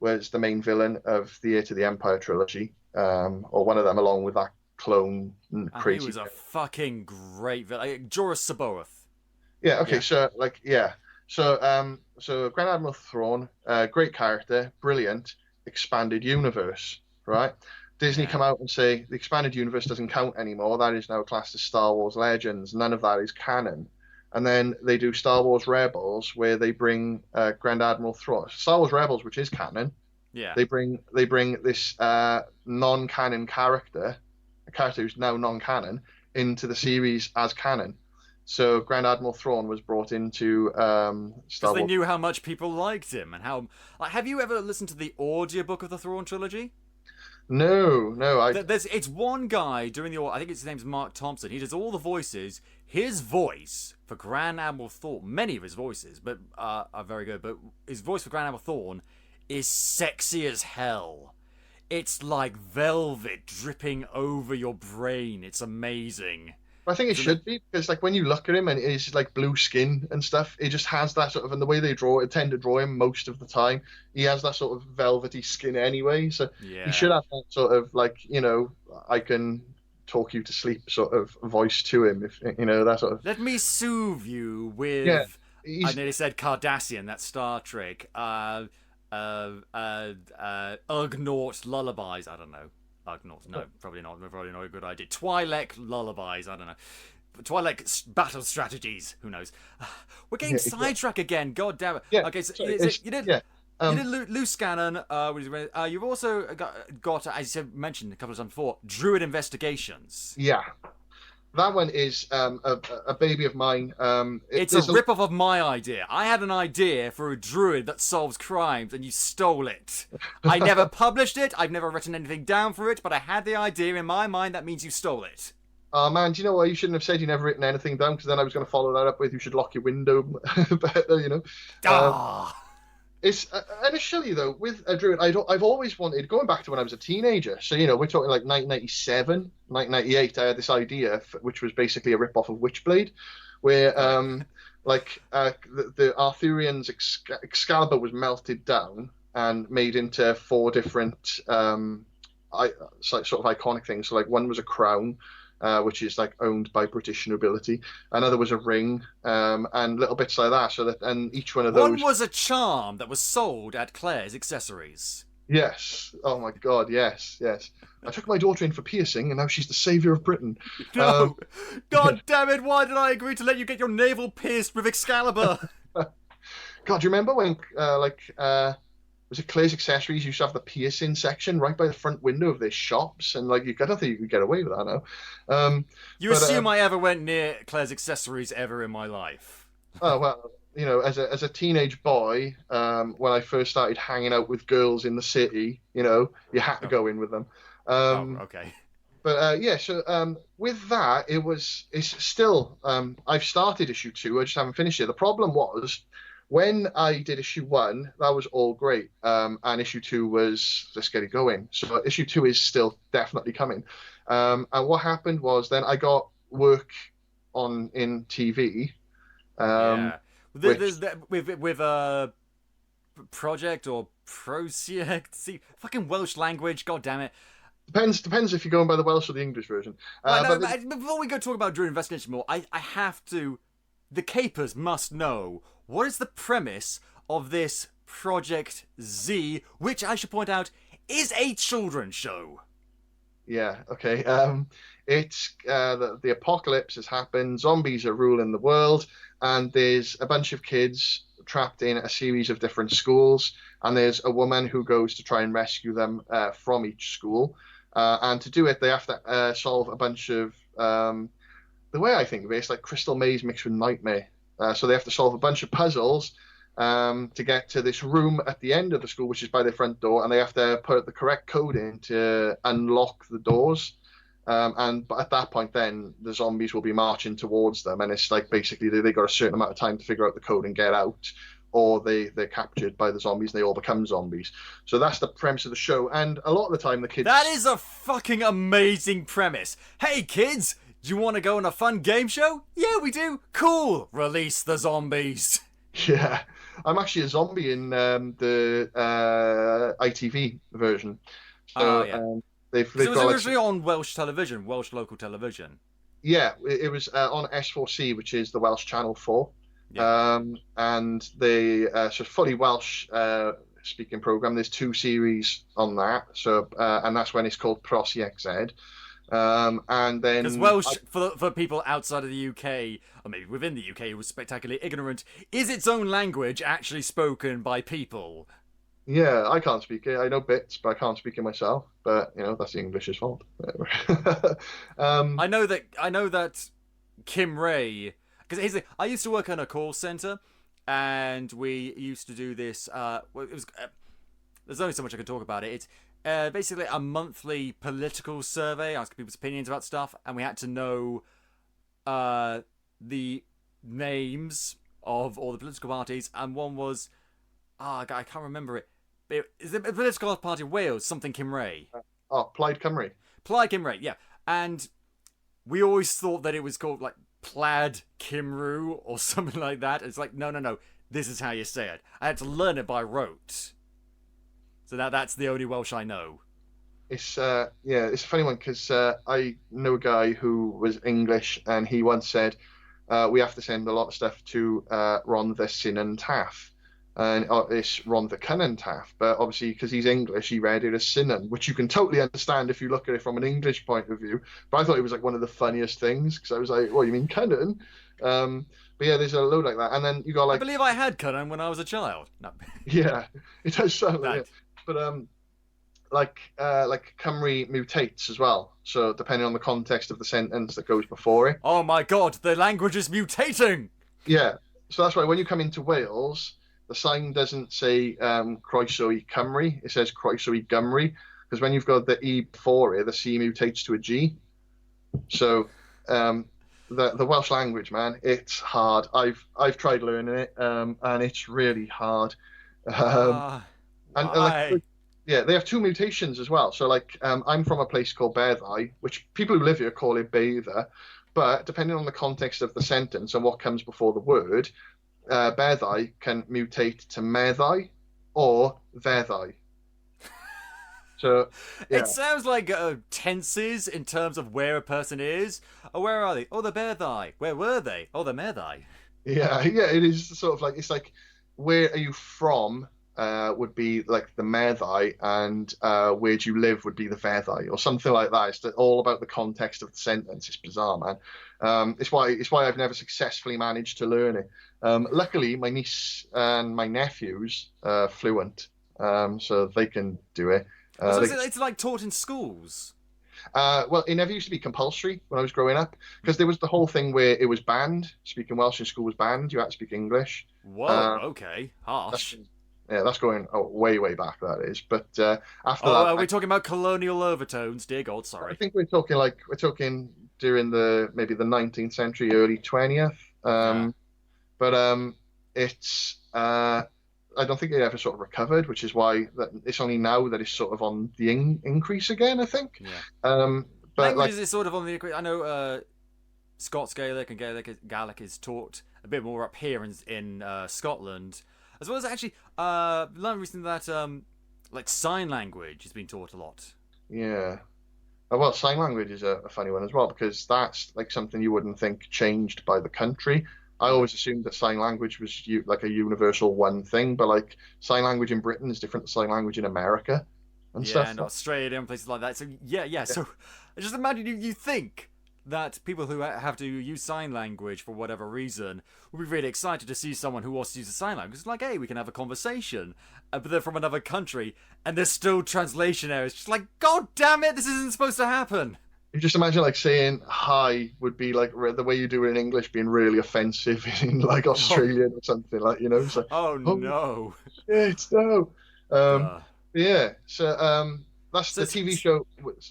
[SPEAKER 2] was the main villain of the Heir to the Empire trilogy, or one of them, along with that clone crazy.
[SPEAKER 1] He was a fucking great villain, Jorah Saboth.
[SPEAKER 2] Yeah. Okay. Yeah. So Grand Admiral Thrawn, great character, brilliant, expanded universe, right? Disney come out and say the expanded universe doesn't count anymore. That is now classed as Star Wars Legends. None of that is canon. And then they do Star Wars Rebels, where they bring Grand Admiral Thrawn. Star Wars Rebels, which is canon.
[SPEAKER 1] Yeah.
[SPEAKER 2] They bring this non-canon character, a character who's now non-canon, into the series as canon. So Grand Admiral Thrawn was brought into Star Wars.
[SPEAKER 1] Because they knew how much people liked him and how. Like, have you ever listened to the audiobook of the Thrawn trilogy?
[SPEAKER 2] No.
[SPEAKER 1] It's one guy doing the. I think his name's Mark Thompson. He does all the voices. His voice for Grand Admiral Thrawn, many of his voices, but are very good. But his voice for Grand Admiral Thrawn is sexy as hell. It's like velvet dripping over your brain. It's amazing.
[SPEAKER 2] I think it should be, because like when you look at him and he's like blue skin and stuff, it just has that sort of, and the way they tend to draw him most of the time, he has that sort of velvety skin anyway. So he should have that sort of like, I can talk you to sleep sort of voice to him, if that sort of.
[SPEAKER 1] Let me soothe you with. I nearly said Cardassian. That's Star Trek. Ugnaught lullabies. I don't know. No, probably not a good idea. Twi'lek lullabies, I don't know. Twi'lek battle strategies, who knows? We're getting sidetracked again, god damn it.
[SPEAKER 2] Yeah,
[SPEAKER 1] okay, so you did Lou Scannon, you've also got, as you mentioned a couple of times before, Druid Investigations.
[SPEAKER 2] Yeah. That one is a baby of mine.
[SPEAKER 1] It's a rip-off of my idea. I had an idea for a druid that solves crimes, and you stole it. I never published it. I've never written anything down for it, but I had the idea in my mind. That means you stole it.
[SPEAKER 2] Oh, man, do you know what? You shouldn't have said you never written anything down, because then I was going to follow that up with you should lock your window better, It's initially though with a Druid, I've always wanted, going back to when I was a teenager. So we're talking like 1997, 1998. I had this idea, which was basically a rip off of Witchblade, where
[SPEAKER 1] Right.
[SPEAKER 2] the Arthurian's Excalibur was melted down and made into four different sort of iconic things. So like one was a crown, which is like owned by British nobility. Another was a ring, and little bits like that. So that, and each one of
[SPEAKER 1] One
[SPEAKER 2] those.
[SPEAKER 1] was a charm that was sold at Claire's Accessories.
[SPEAKER 2] Yes. Oh my God. Yes. Yes. I took my daughter in for piercing, and now she's the savior of Britain.
[SPEAKER 1] No! God damn it, why did I agree to let you get your navel pierced with Excalibur?
[SPEAKER 2] God, do you remember when was it Clay's Accessories used to have the piercing section right by the front window of their shops, and like I don't think you could get away with that now.
[SPEAKER 1] You assume I ever went near Claire's Accessories ever in my life?
[SPEAKER 2] Oh well, as a teenage boy, when I first started hanging out with girls in the city, you had to go in with them.
[SPEAKER 1] Okay.
[SPEAKER 2] But yeah, so with that, it's still I've started issue 2. I just haven't finished it. The problem was when I did issue 1, that was all great, and issue 2 was let's get it going. So issue 2 is still definitely coming. And what happened was then I got work in TV.
[SPEAKER 1] Yeah.
[SPEAKER 2] Which
[SPEAKER 1] With a project or project. See, fucking Welsh language. God damn it.
[SPEAKER 2] depends if you're going by the Welsh or the English version.
[SPEAKER 1] But before we go talk about Druid Investigations more, I have to. The Capers must know what is the premise of this Project Z, which I should point out is a children's show.
[SPEAKER 2] Yeah, okay. It's the apocalypse has happened. Zombies are ruling the world, and there's a bunch of kids trapped in a series of different schools. And there's a woman who goes to try and rescue them from each school. And to do it, they have to solve a bunch of the way I think of it, it's like Crystal Maze mixed with Nightmare. So they have to solve a bunch of puzzles to get to this room at the end of the school, which is by their front door, and they have to put the correct code in to unlock the doors. But at that point, then the zombies will be marching towards them, and it's like basically they got a certain amount of time to figure out the code and get out, or they're captured by the zombies and they all become zombies. So that's the premise of the show, and a lot of the time the kids.
[SPEAKER 1] That is a fucking amazing premise. Hey kids, do you want to go on a fun game show? Yeah, we do. Cool. Release the zombies.
[SPEAKER 2] Yeah, I'm actually a zombie in the ITV version. So
[SPEAKER 1] Yeah.
[SPEAKER 2] they've
[SPEAKER 1] It was
[SPEAKER 2] got
[SPEAKER 1] originally on Welsh television, Welsh local television.
[SPEAKER 2] yeah, it was on S4C, which is the Welsh Channel 4.
[SPEAKER 1] Yeah.
[SPEAKER 2] And they so fully Welsh speaking program. There's 2 series on that. So and that's when it's called ProsXZ. And then
[SPEAKER 1] Because Welsh, for people outside of the UK, or maybe within the UK who was spectacularly ignorant, is its own language actually spoken by people.
[SPEAKER 2] yeah, I can't speak it. I know bits, but I can't speak it myself. But that's the English's fault.
[SPEAKER 1] I know that Kim Ray, because I used to work on a call center, and we used to do this. It was there's only so much I can talk about it. It's basically a monthly political survey, asking people's opinions about stuff, and we had to know the names of all the political parties, and one was I can't remember it. Is it a political party of Wales? Something Kimray.
[SPEAKER 2] Oh, Plaid Cymru.
[SPEAKER 1] Plaid Kimray, yeah. And we always thought that it was called like Plaid Kimru or something like that. It's like no. This is how you say it. I had to learn it by rote. So that's the only Welsh I know.
[SPEAKER 2] It's it's a funny one because I know a guy who was English, and he once said we have to send a lot of stuff to Ron the Sinan Taff, and it's Ron the Cunnan Taff, but obviously because he's English, he read it as Sinan, which you can totally understand if you look at it from an English point of view. But I thought it was like one of the funniest things because I was like, "What, you mean Cunnan?" But yeah, there's a load like that, and then you got like
[SPEAKER 1] I believe I had Cunnan when I was a child. No.
[SPEAKER 2] yeah, it does sound like it. But like Cymru mutates as well. So depending on the context of the sentence that goes before it.
[SPEAKER 1] Oh my god, the language is mutating!
[SPEAKER 2] Yeah. So that's why when you come into Wales, the sign doesn't say Croeso I Cymru. It says Croeso I Gymru. Because when you've got the E before it, the C mutates to a G. So the Welsh language, man, it's hard. I've tried learning it, and it's really hard. And like,
[SPEAKER 1] Why?
[SPEAKER 2] yeah, they have two mutations as well. So like, I'm from a place called Beddau, which people who live here call it Bather, but depending on the context of the sentence and what comes before the word, Beddau can mutate to Meddau or Feddau. So
[SPEAKER 1] It
[SPEAKER 2] yeah,
[SPEAKER 1] sounds like tenses in terms of where a person is. Oh, where are they? Oh, they're bare thigh. Where were they? Oh, they're mere thigh.
[SPEAKER 2] yeah. It is sort of like it's like where are you from? Would be like the Meddau, and where do you live would be the Feddau, or something like that. It's all about the context of the sentence. It's bizarre, man. It's why I've never successfully managed to learn it. Luckily, my niece and my nephews are fluent, so they can do it.
[SPEAKER 1] So it's like taught in schools.
[SPEAKER 2] Well, it never used to be compulsory when I was growing up because there was the whole thing where it was banned. Speaking Welsh in school was banned. You had to speak English.
[SPEAKER 1] Whoa, okay.
[SPEAKER 2] That's,
[SPEAKER 1] Harsh.
[SPEAKER 2] yeah, that's going way, way back, that is. But after
[SPEAKER 1] Oh,
[SPEAKER 2] that,
[SPEAKER 1] are we talking about colonial overtones? Dear God,
[SPEAKER 2] I
[SPEAKER 1] sorry.
[SPEAKER 2] think we're talking during maybe the 19th century, early 20th.
[SPEAKER 1] Yeah.
[SPEAKER 2] But it's I don't think it ever sort of recovered, which is why it's only now that it's sort of on the increase again, I think.
[SPEAKER 1] Yeah.
[SPEAKER 2] But
[SPEAKER 1] Languages
[SPEAKER 2] like,
[SPEAKER 1] is sort of on the. I know Scots Gaelic and Gaelic is taught a bit more up here in Scotland, as well as actually learned recently that like sign language has been taught a lot.
[SPEAKER 2] yeah. Well, sign language is a funny one as well because that's like something you wouldn't think changed by the country. I
[SPEAKER 1] No.
[SPEAKER 2] always assumed that sign language was like a universal one thing, but like sign language in Britain is different to sign language in America and
[SPEAKER 1] Yeah,
[SPEAKER 2] stuff.
[SPEAKER 1] and Australia and places like that. So yeah. So just imagine you think that people who have to use sign language for whatever reason would be really excited to see someone who wants to use a sign language. It's like, hey, we can have a conversation, but they're from another country, and there's still translation errors. Just like, God damn it, this isn't supposed to happen.
[SPEAKER 2] You just imagine like saying hi would be like the way you do it in English being really offensive in like
[SPEAKER 1] Oh,
[SPEAKER 2] Australian or something like, it's like,
[SPEAKER 1] oh
[SPEAKER 2] oh
[SPEAKER 1] no.
[SPEAKER 2] shit, no. Um,
[SPEAKER 1] Duh.
[SPEAKER 2] yeah, so that's
[SPEAKER 1] So
[SPEAKER 2] the TV show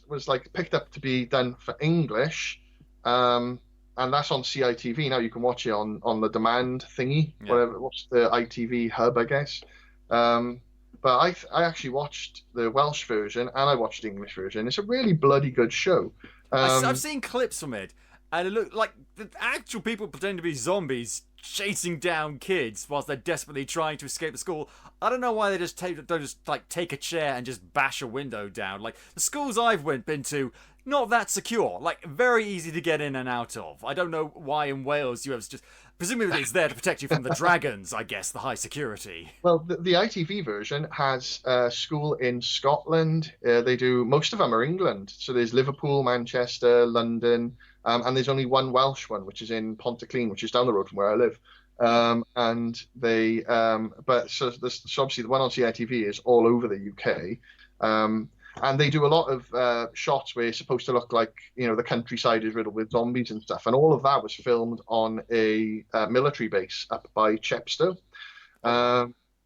[SPEAKER 2] was like picked up to be done for English, and that's on CITV now. You can watch it on the demand thingy,
[SPEAKER 1] yeah.
[SPEAKER 2] whatever. What's the ITV hub, I guess. But I actually watched the Welsh version and I watched the English version. It's a really bloody good show.
[SPEAKER 1] I've seen clips from it, and it looked like the actual people pretending to be zombies chasing down kids whilst they're desperately trying to escape the school. I don't know why they don't just like take a chair and just bash a window down. Like the schools I've been to, not that secure. Like very easy to get in and out of. I don't know why in Wales you have just. Presumably it's there to protect you from the dragons, I guess, the high security.
[SPEAKER 2] Well, the ITV version has a school in Scotland. They do most of them are England. So there's Liverpool, Manchester, London, and there's only one Welsh one, which is in Pontyclun, which is down the road from where I live. And they, but so obviously the one on CITV is all over the UK. And they do a lot of shots where it's supposed to look like, the countryside is riddled with zombies and stuff. And all of that was filmed on a military base up by Chepstow.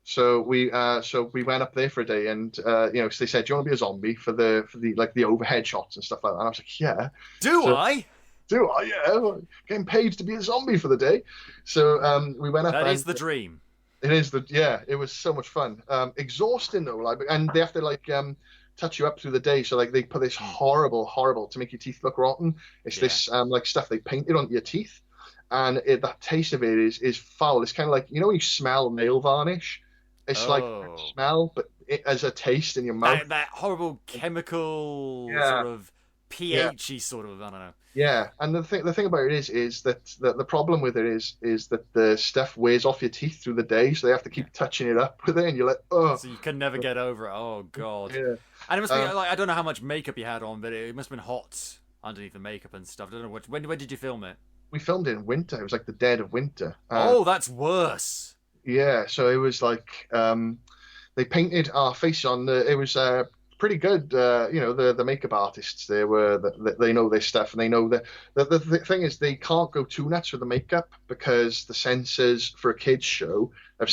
[SPEAKER 2] So we went up there for a day, and so they said, "Do you want to be a zombie for the like the overhead shots and stuff like that?" And I was like, "Yeah."
[SPEAKER 1] Do I?
[SPEAKER 2] Do I? Yeah, getting paid to be a zombie for the day. So we went up.
[SPEAKER 1] That is the dream.
[SPEAKER 2] It is it was so much fun. Exhausting though, like, and they have to like touch you up through the day. So like they put this horrible to make your teeth look rotten. It's this like stuff they painted onto your teeth, and that taste of it is foul. It's kind of like when you smell nail varnish. It's like that smell, but as a taste in your mouth.
[SPEAKER 1] That horrible chemical sort of pH-y sort of, I don't know.
[SPEAKER 2] Yeah, and the thing about it is that the problem with it is that the stuff wears off your teeth through the day, so they have to keep touching it up with it, and you're like, oh.
[SPEAKER 1] So you can never get over it. Oh god.
[SPEAKER 2] Yeah.
[SPEAKER 1] And it must be like, I don't know how much makeup you had on, but it must have been hot underneath the makeup and stuff. I don't know when did you film it?
[SPEAKER 2] We filmed it in winter. It was like the dead of winter.
[SPEAKER 1] Oh, that's worse.
[SPEAKER 2] Yeah, so it was like they painted our face on. It was pretty good. The makeup artists they know their stuff, and they know that the thing is they can't go too nuts with the makeup because the censors for a kids show have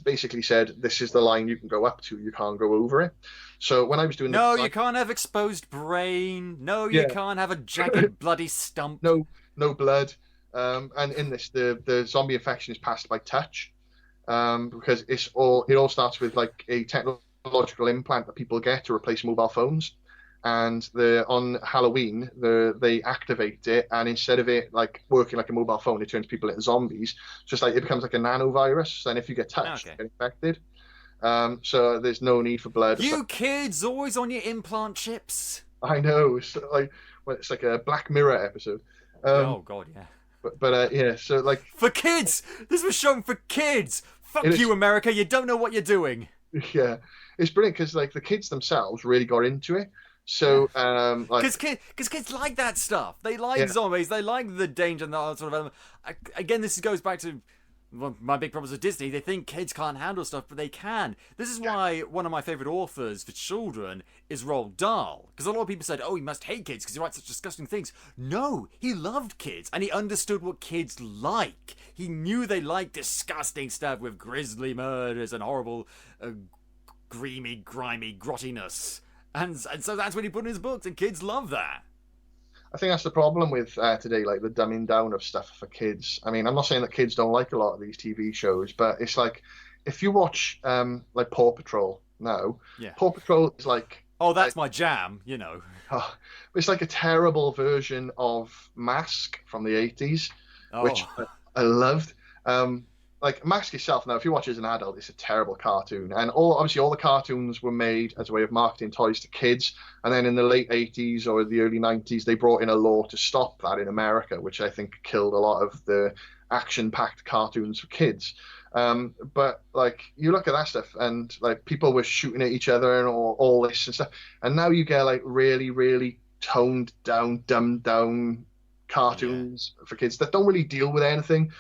[SPEAKER 2] basically said this is the line you can go up to. You can't go over it. So when I was doing
[SPEAKER 1] you can't have exposed brain. No, you can't have a jagged bloody stump.
[SPEAKER 2] No blood. And in this, the zombie infection is passed by touch. because it all starts with like a technological implant that people get to replace mobile phones. And on Halloween, they activate it, and instead of it like working like a mobile phone, it turns people into zombies. Just like it becomes like a nanovirus, and if you get touched, you get infected. So there's no need for blood.
[SPEAKER 1] You kids always on your implant chips.
[SPEAKER 2] I know. It's like a Black Mirror episode.
[SPEAKER 1] Oh God, yeah.
[SPEAKER 2] But yeah, so like
[SPEAKER 1] for kids, this was shown for kids. Fuck you, America! You don't know what you're doing.
[SPEAKER 2] Yeah, it's brilliant because like the kids themselves really got into it. So,
[SPEAKER 1] because kids like that stuff. They like zombies. They like the danger and that sort of element. Again, this goes back to my big problems with Disney. They think kids can't handle stuff, but they can. This is why one of my favorite authors for children is Roald Dahl. Because a lot of people said, "Oh, he must hate kids because he writes such disgusting things." No, he loved kids and he understood what kids like. He knew they liked disgusting stuff with grisly murders and horrible, grimy, grottiness. And so that's what he put in his books, and kids love that.
[SPEAKER 2] I think that's the problem with today, like the dumbing down of stuff for kids. I mean, I'm not saying that kids don't like a lot of these TV shows, but it's like if you watch like Paw Patrol now, Paw Patrol is like...
[SPEAKER 1] Oh, that's my jam, you know.
[SPEAKER 2] It's like a terrible version of Mask from the 80s, which I loved. Like Mask itself now, if you watch it as an adult, it's a terrible cartoon. And obviously all the cartoons were made as a way of marketing toys to kids. And then in the late 80s or the early 90s, they brought in a law to stop that in America, which I think killed a lot of the action-packed cartoons for kids. But like you look at that stuff and like people were shooting at each other and all this and stuff. And now you get like really, really toned down, dumbed down cartoons for kids that don't really deal with anything.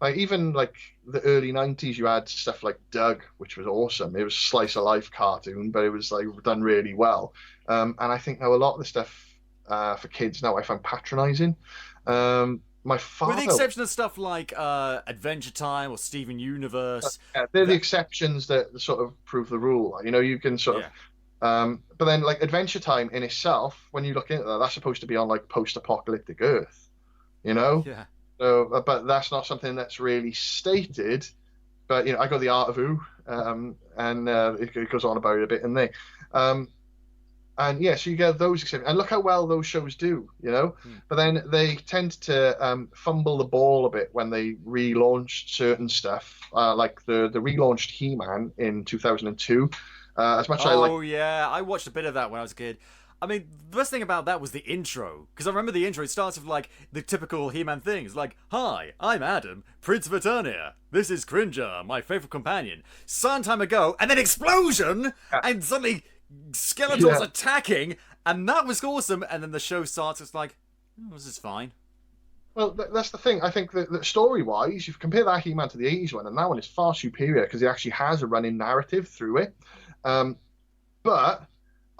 [SPEAKER 2] Like even like the early 90s, you had stuff like Doug, which was awesome. It was a slice of life cartoon, but it was like done really well. And I think now a lot of the stuff for kids now I find patronizing. My father,
[SPEAKER 1] with the exception of stuff like Adventure Time or Steven Universe,
[SPEAKER 2] they're the exceptions that sort of prove the rule. You know, you can sort of. But then like Adventure Time in itself, when you look into that, that's supposed to be on like post-apocalyptic Earth. You know.
[SPEAKER 1] Yeah.
[SPEAKER 2] So, but that's not something that's really stated. But you know, I got the Art of Ooh, and it goes on about it a bit in there. And yeah, so you get those exceptions, and look how well those shows do, you know. But then they tend to fumble the ball a bit when they relaunched certain stuff, like the relaunched He-Man in 2002. As much as I like.
[SPEAKER 1] Oh yeah, I watched a bit of that when I was a kid. I mean, the best thing about that was the intro. Because I remember the intro, it starts with, like, the typical He-Man things. Like, "Hi, I'm Adam, Prince of Eternia. This is Cringer, my favorite companion. Some time ago," and then explosion! And suddenly Skeletor's attacking, and that was awesome. And then the show starts, it's like, oh, this is fine.
[SPEAKER 2] Well, that's the thing. I think that story-wise, you compare that He-Man to the 80s one, and that one is far superior because it actually has a running narrative through it. But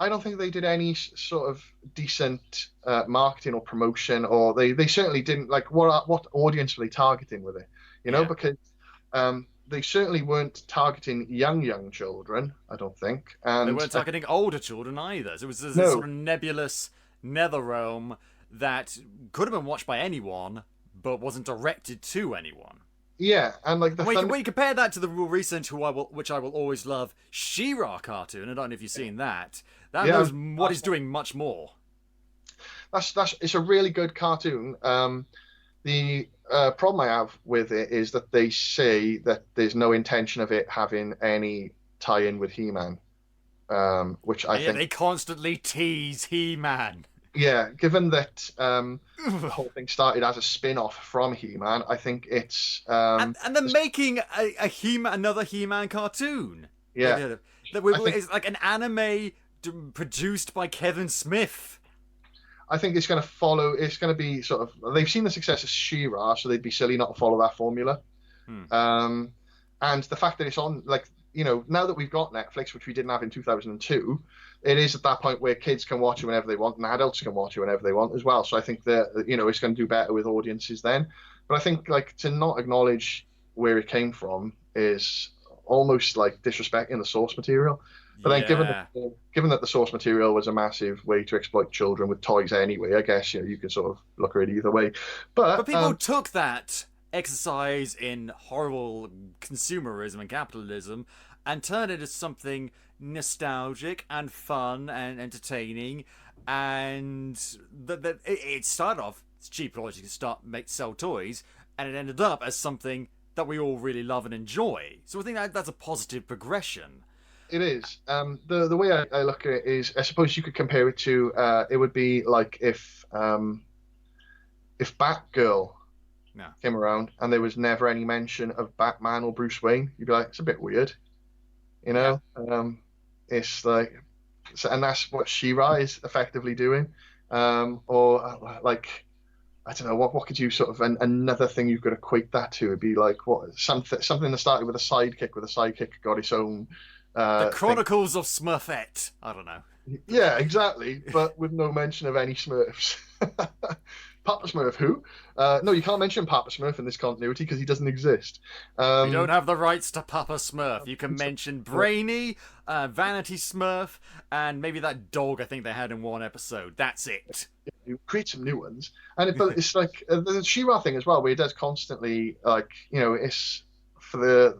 [SPEAKER 2] I don't think they did any sort of decent marketing or promotion, or they certainly didn't, like, what audience were they targeting with it? You know, because they certainly weren't targeting young children, I don't think. And
[SPEAKER 1] they weren't targeting older children either. So it was this sort of nebulous nether realm that could have been watched by anyone, but wasn't directed to anyone.
[SPEAKER 2] Yeah, and like
[SPEAKER 1] when you compare that to the real recent, which I will always love, She-Ra cartoon. I don't know if you've seen that. That knows what is doing much more.
[SPEAKER 2] It's a really good cartoon. The problem I have with it is that they say that there's no intention of it having any tie-in with He-Man, which I think
[SPEAKER 1] they constantly tease He-Man.
[SPEAKER 2] Yeah, given that the whole thing started as a spin-off from He-Man, I think it's
[SPEAKER 1] and they're making another He-Man cartoon.
[SPEAKER 2] Yeah,
[SPEAKER 1] it's like an anime produced by Kevin Smith.
[SPEAKER 2] I think it's going to follow. It's going to be sort of. They've seen the success of She-Ra, so they'd be silly not to follow that formula. And the fact that it's on, like, you know, now that we've got Netflix, which we didn't have in 2002, it is at that point where kids can watch it whenever they want and adults can watch it whenever they want as well. So I think that, you know, it's going to do better with audiences then. But I think, like, to not acknowledge where it came from is almost like disrespecting the source material. But then given that the source material was a massive way to exploit children with toys anyway, I guess, you know, you can sort of look at it either way. But
[SPEAKER 1] people took that exercise in horrible consumerism and capitalism and turn it into something nostalgic and fun and entertaining. And it started off as cheap logic to sell toys, and it ended up as something that we all really love and enjoy. So I think that's a positive progression.
[SPEAKER 2] It is. The way I look at it is, I suppose you could compare it to, it would be like if Batgirl came around and there was never any mention of Batman or Bruce Wayne, you'd be like, it's a bit weird, you know? Yeah. It's like, and that's what She-Ra is effectively doing. Or like, I don't know, what could you sort of, another thing you could equate that to would be like, something that started with a sidekick got its own
[SPEAKER 1] the Chronicles of Smurfette. I don't know.
[SPEAKER 2] Yeah, exactly, but with no mention of any Smurfs. Papa Smurf, who? No, you can't mention Papa Smurf in this continuity because he doesn't exist.
[SPEAKER 1] You don't have the rights to Papa Smurf. You can mention Brainy, Vanity Smurf, and maybe that dog I think they had in one episode. That's it.
[SPEAKER 2] You create some new ones. But it's like the She-Ra thing as well, where he does constantly, like, you know, it's for the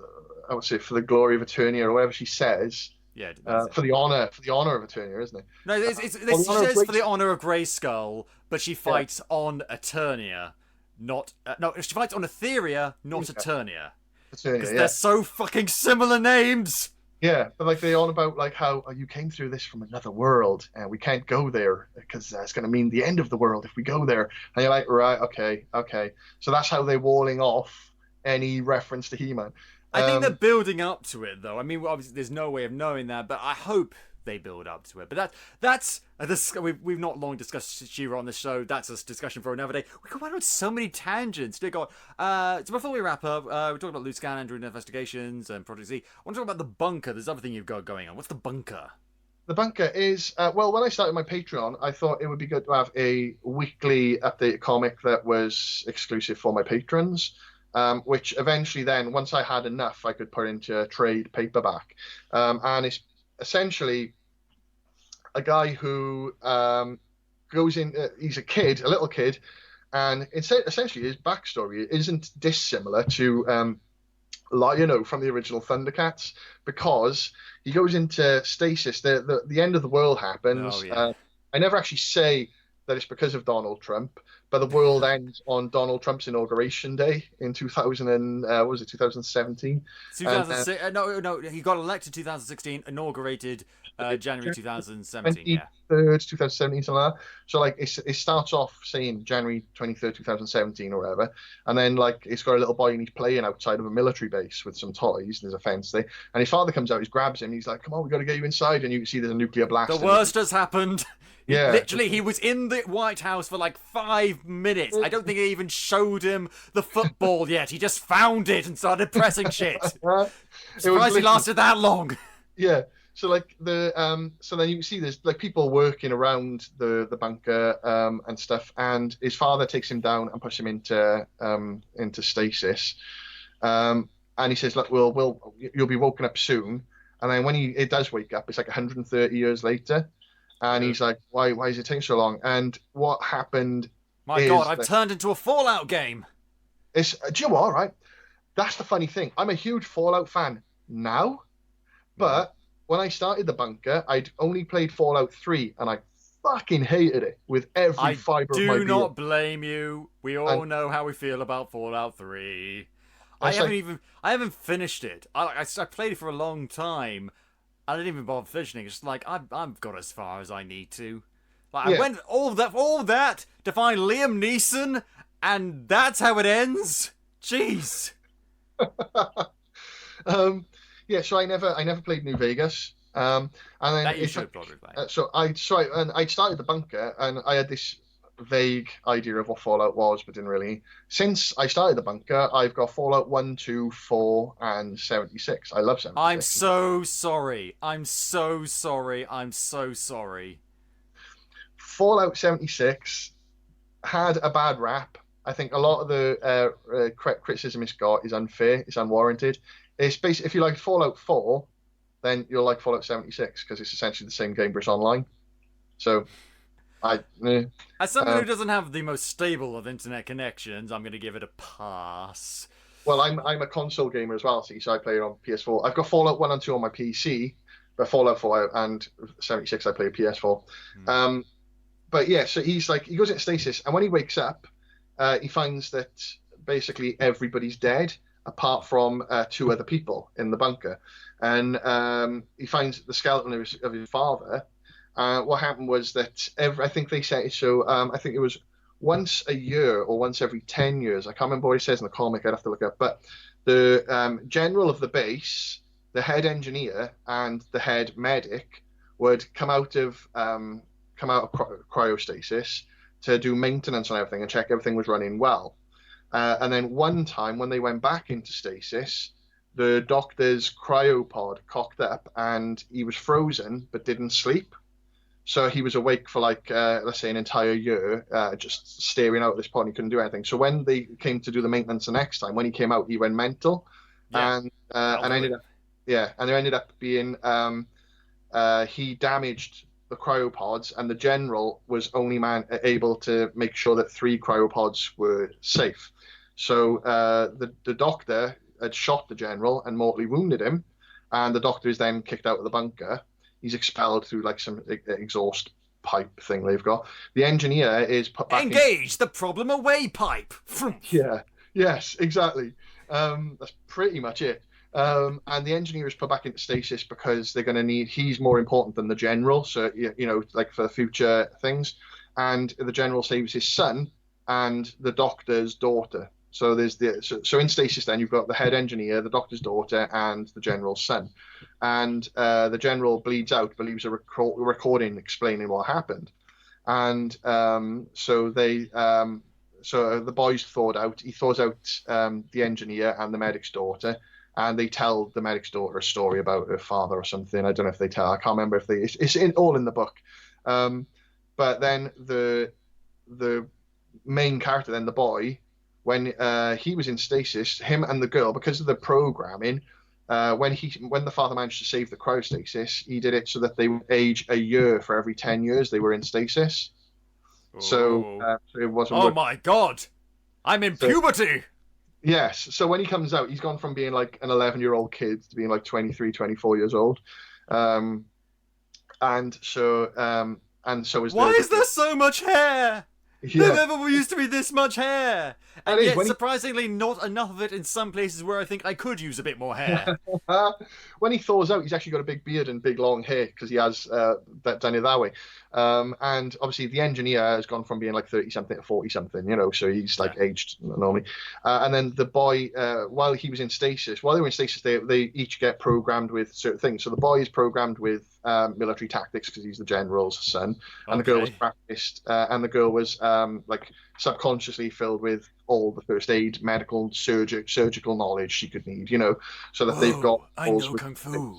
[SPEAKER 2] glory of Eternia or whatever she says.
[SPEAKER 1] Yeah,
[SPEAKER 2] for the honor of Eternia, isn't it?
[SPEAKER 1] No, she says for the honor of Grayskull, but she fights on Eternia, not she fights on Etheria, not Eternia. Because they're so fucking similar names.
[SPEAKER 2] Yeah, but like they on about like how you came through this from another world and we can't go there because it's going to mean the end of the world if we go there. And you're like, right, okay. So that's how they're walling off any reference to He-Man.
[SPEAKER 1] I think they're building up to it, though. I mean, obviously, there's no way of knowing that, but I hope they build up to it. But that's we've not long discussed She-Ra on the show. That's a discussion for another day. We go on so many tangents. Dear God. So before we wrap up, we're talking about Lou Scannon, Druid Investigations, and Project Z. I want to talk about the bunker. There's other thing you've got going on. What's the bunker?
[SPEAKER 2] The bunker is, well, when I started my Patreon, I thought it would be good to have a weekly updated comic that was exclusive for my patrons. Which eventually then, once I had enough, I could put into a trade paperback. And it's essentially a guy who goes in, he's a little kid, and it's essentially his backstory isn't dissimilar to Lion-O from the original Thundercats, because he goes into stasis. The end of the world happens.
[SPEAKER 1] Oh, yeah.
[SPEAKER 2] I never actually say that it's because of Donald Trump, but the world ends on Donald Trump's inauguration day in 2017?
[SPEAKER 1] 2006. No, he got elected 2016, inaugurated January 2017.
[SPEAKER 2] 23rd, 2017, something like that. So like it starts off saying January 23rd, 2017 or whatever, and then like it's got a little boy and he's playing outside of a military base with some toys. There's a fence there, and his father comes out, he grabs him, he's like, "Come on, we got to get you inside," and you can see there's a nuclear blast.
[SPEAKER 1] The worst has happened.
[SPEAKER 2] Yeah.
[SPEAKER 1] Literally, he was in the White House for like 5 minutes. I don't think they even showed him the football yet. He just found it and started pressing shit. Surprised he lasted that long.
[SPEAKER 2] Yeah. So like so then you can see there's like people working around the bunker and stuff, and his father takes him down and puts him into stasis. And he says, "Look, you'll be woken up soon." And then when it does wake up, it's like 130 years later. And he's like, why is it taking so long? And what happened
[SPEAKER 1] My God, I've turned into a Fallout game.
[SPEAKER 2] Do you know what, right? That's the funny thing. I'm a huge Fallout fan now, but when I started the bunker, I'd only played Fallout 3, and I fucking hated it with every fibre of my being.
[SPEAKER 1] I do not blame you. We all know how we feel about Fallout 3. I haven't finished it. I played it for a long time. I didn't even bother finishing. It's just like I've got as far as I need to. Like I went all that to find Liam Neeson, and that's how it ends. Jeez.
[SPEAKER 2] So I never played New Vegas. And then
[SPEAKER 1] that you should probably play.
[SPEAKER 2] So I started the bunker, and I had this vague idea of what Fallout was, but didn't really. Since I started the bunker, I've got Fallout 1, 2, 4, and 76. I love 76.
[SPEAKER 1] I'm so sorry.
[SPEAKER 2] Fallout 76 had a bad rap. I think a lot of the criticism it's got is unfair. It's unwarranted. It's basically, if you like Fallout 4, then you'll like Fallout 76 because it's essentially the same game, but it's online. So.
[SPEAKER 1] As someone who doesn't have the most stable of internet connections, I'm going to give it a pass.
[SPEAKER 2] Well, I'm a console gamer as well, see, so I play it on PS4. I've got Fallout 1 and 2 on my PC, but Fallout 4 and 76 I play PS4. But yeah, so he goes into stasis, and when he wakes up, he finds that basically everybody's dead apart from two other people in the bunker, and he finds the skeleton of his father. What happened was that I think they said it so. I think it was once a year or once every 10 years. I can't remember what it says in the comic. I'd have to look up. But the general of the base, the head engineer, and the head medic would come out of cryostasis to do maintenance on everything and check everything was running well. And then one time when they went back into stasis, the doctor's cryopod cocked up and he was frozen but didn't sleep. So he was awake for let's say an entire year, just staring out at this pod, and he couldn't do anything. So when they came to do the maintenance the next time, when he came out, he went mental, and ended up being he damaged the cryopods, and the general was only able to make sure that 3 cryopods were safe. So the doctor had shot the general and mortally wounded him, and the doctor is then kicked out of the bunker. He's expelled through some exhaust pipe thing they've got. The engineer is put back
[SPEAKER 1] Engage the problem away pipe.
[SPEAKER 2] Yeah. Yes, exactly. That's pretty much it. And the engineer is put back into stasis because they're going to need. He's more important than the general, so for future things. And the general saves his son and the doctor's daughter. So there's so in stasis then you've got the head engineer, the doctor's daughter, and the general's son. And the general bleeds out, but leaves a recording explaining what happened. And so the boys thawed out. He thaws out the engineer and the medic's daughter, and they tell the medic's daughter a story about her father or something. I don't know if they tell. I can't remember if they. It's all in the book. But then the main character, then the boy, when he was in stasis, him and the girl, because of the programming, when the father managed to save the cryostasis, he did it so that they would age a year for every 10 years they were in stasis. So it wasn't.
[SPEAKER 1] Oh my God! I'm in puberty!
[SPEAKER 2] Yes. So when he comes out, he's gone from being like an 11-year-old kid to being like 23, 24 years old. And so is
[SPEAKER 1] Why is there so much hair?
[SPEAKER 2] Yeah.
[SPEAKER 1] There never used to be this much hair. And yet, surprisingly, not enough of it in some places where I think I could use a bit more hair.
[SPEAKER 2] When he thaws out, he's actually got a big beard and big long hair because he has done it that way. And obviously, the engineer has gone from being like 30-something to 40-something, so he's aged normally. And then the boy, while they were in stasis, they each get programmed with certain things. So the boy is programmed with military tactics because he's the general's son, and the girl was practiced, and the girl was subconsciously filled with all the first aid, medical, surgical knowledge she could need, so that they've got.
[SPEAKER 1] I know kung fu.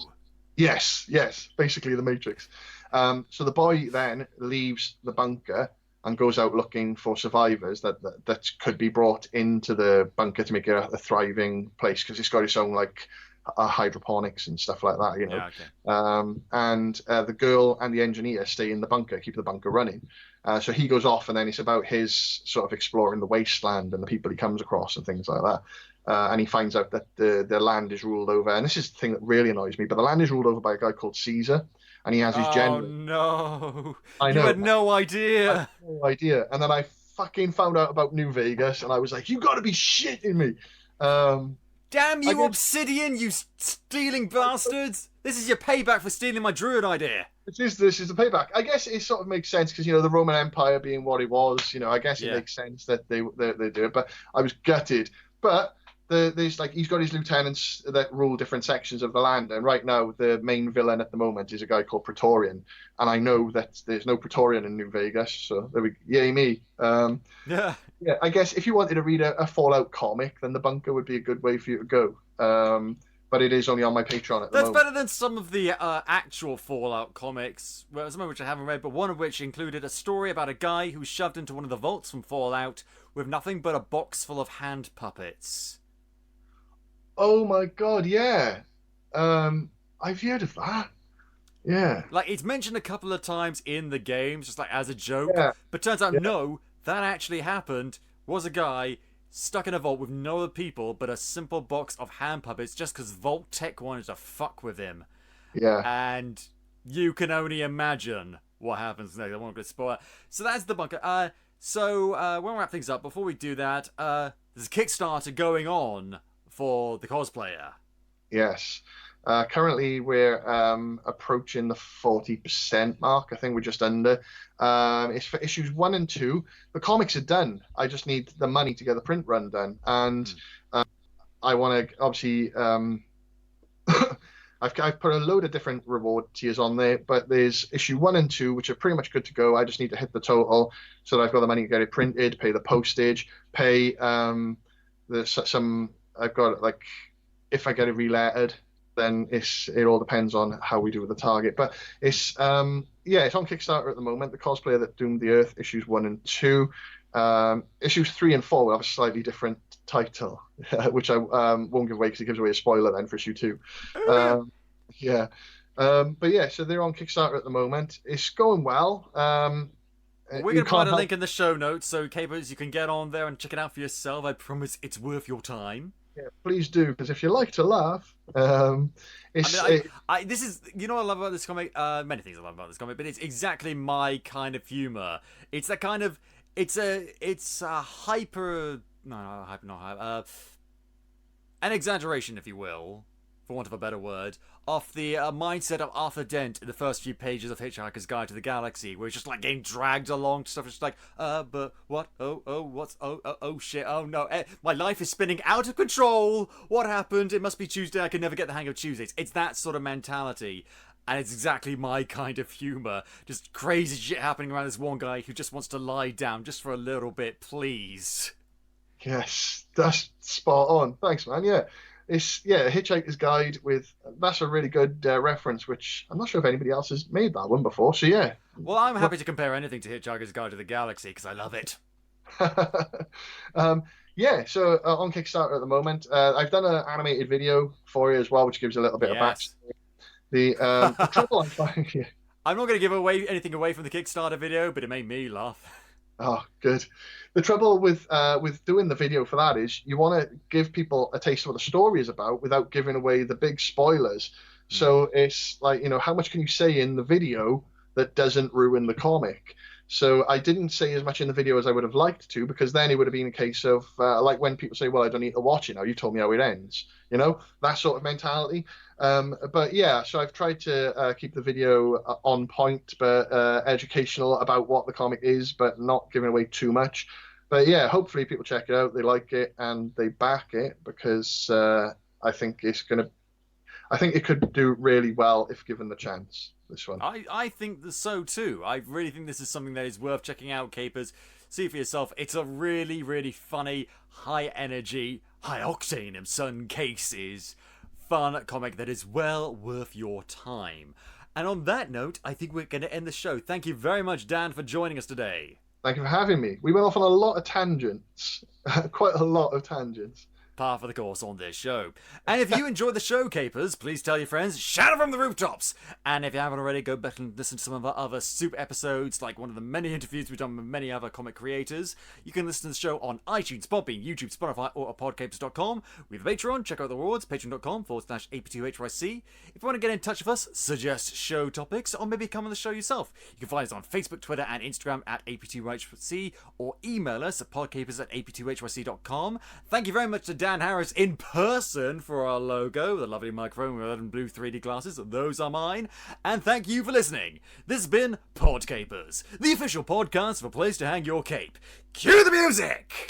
[SPEAKER 2] Yes, basically the Matrix. So the boy then leaves the bunker and goes out looking for survivors that could be brought into the bunker to make it a thriving place, because it's got its own hydroponics and stuff like that,
[SPEAKER 1] Yeah, okay.
[SPEAKER 2] And the girl and the engineer stay in the bunker, keep the bunker running. So he goes off, and then it's about his sort of exploring the wasteland and the people he comes across and things like that. And he finds out that the land is ruled over, and this is the thing that really annoys me, but the land is ruled over by a guy called Caesar, and he has his general.
[SPEAKER 1] Oh no!
[SPEAKER 2] I know.
[SPEAKER 1] You had no idea.
[SPEAKER 2] I had no idea. And then I fucking found out about New Vegas, and I was like, "You got to be shitting me!"
[SPEAKER 1] Damn you, Obsidian! You stealing bastards! This is your payback for stealing my druid idea.
[SPEAKER 2] This is the payback. I guess it sort of makes sense because the Roman Empire being what it was. I guess it makes sense that they do it. But I was gutted. But he's got his lieutenants that rule different sections of the land, and right now the main villain at the moment is a guy called Praetorian, and I know that there's no Praetorian in New Vegas, so there we yay me. Yeah, I guess if you wanted to read a Fallout comic, then the bunker would be a good way for you to go. But it is only on my Patreon at the moment.
[SPEAKER 1] That's better than some of the actual Fallout comics, some of which I haven't read, but one of which included a story about a guy who was shoved into one of the vaults from Fallout with nothing but a box full of hand puppets.
[SPEAKER 2] Oh my God, yeah. I've heard of that. Yeah.
[SPEAKER 1] Like, it's mentioned a couple of times in the games, just like as a joke.
[SPEAKER 2] Yeah.
[SPEAKER 1] But turns out,
[SPEAKER 2] Yeah.
[SPEAKER 1] no, that actually happened. Was a guy stuck in a vault with no other people but a simple box of hand puppets just because Vault Tech wanted to fuck with him.
[SPEAKER 2] Yeah.
[SPEAKER 1] And you can only imagine what happens next. I won't get spoiled. So that's the bunker. So we'll wrap things up. Before we do that, there's a Kickstarter going on for the Cosplayer.
[SPEAKER 2] Yes. Currently, we're approaching the 40% mark. I think we're just under. It's for issues 1 and 2. The comics are done. I just need the money to get the print run done. And I want to, obviously, I've put a load of different reward tiers on there, but there's issue 1 and 2, which are pretty much good to go. I just need to hit the total so that I've got the money to get it printed, pay the postage, pay I've got, like, if I get it relettered, then it all depends on how we do with the target. But it's it's on Kickstarter at the moment. The Cosplayer that doomed the Earth, issues 1 and 2. Issues 3 and 4 will have a slightly different title, which I won't give away because it gives away a spoiler then for issue 2. But yeah, so they're on Kickstarter at the moment. It's going well.
[SPEAKER 1] We're going to provide a link in the show notes, so Capers, you can get on there and check it out for yourself. I promise it's worth your time.
[SPEAKER 2] Yeah, please do, because if you like to laugh, this
[SPEAKER 1] is, you know what I love about this comic? Many things I love about this comic, but it's exactly my kind of humor. It's that kind of, it's a an exaggeration, if you will, for want of a better word, of the mindset of Arthur Dent in the first few pages of Hitchhiker's Guide to the Galaxy, where he's just like getting dragged along to stuff. It's like, but what? Oh shit! Oh no! My life is spinning out of control. What happened? It must be Tuesday. I can never get the hang of Tuesdays. It's that sort of mentality, and it's exactly my kind of humor. Just crazy shit happening around this one guy who just wants to lie down just for a little bit, please.
[SPEAKER 2] Yes, that's spot on. Thanks, man. Yeah. It's Hitchhiker's Guide that's a really good reference, which I'm not sure if anybody else has made that one before. So yeah.
[SPEAKER 1] Well, I'm happy to compare anything to Hitchhiker's Guide to the Galaxy because I love it.
[SPEAKER 2] So on Kickstarter at the moment, I've done an animated video for you as well, which gives a little bit of backstory. The trouble I find here.
[SPEAKER 1] I'm not going to give anything away from the Kickstarter video, but it made me laugh.
[SPEAKER 2] Oh, good. The trouble with doing the video for that is you want to give people a taste of what the story is about without giving away the big spoilers. So it's like, how much can you say in the video that doesn't ruin the comic? So I didn't say as much in the video as I would have liked to, because then it would have been a case of like when people say, well, I don't need to watch it now. You told me how it ends. That sort of mentality. But yeah, so I've tried to keep the video on point, but educational about what the comic is, but not giving away too much. But yeah, hopefully people check it out, they like it, and they back it, because I think it could do really well if given the chance. This one.
[SPEAKER 1] I think so too. I really think this is something that is worth checking out, Capers. See for yourself. It's a really, really funny, high energy, high octane in some cases, fun comic that is well worth your time. And on that note, I think we're going to end the show. Thank you very much, Dan, for joining us today.
[SPEAKER 2] Thank you for having me. We went off on a lot of tangents. Quite a lot of tangents.
[SPEAKER 1] Par for the course on this show. And if you enjoy the show, Capers, please tell your friends, shout it from the rooftops. And if you haven't already, go back and listen to some of our other super episodes, like one of the many interviews we've done with many other comic creators. You can listen to the show on iTunes, Podbean, YouTube, Spotify, or at podcapers.com. We have a Patreon. Check out the rewards, patreon.com/AP2HYC. If you want to get in touch with us, suggest show topics, or maybe come on the show yourself, you can find us on Facebook, Twitter, and Instagram at AP2HYC, or email us at podcapers@AP2HYC.com. Thank you very much to Dan Harris in person for our logo, the lovely microphone with red and blue 3D glasses. Those are mine. And thank you for listening. This has been Podcapers, the official podcast of a place to hang your cape. Cue the music!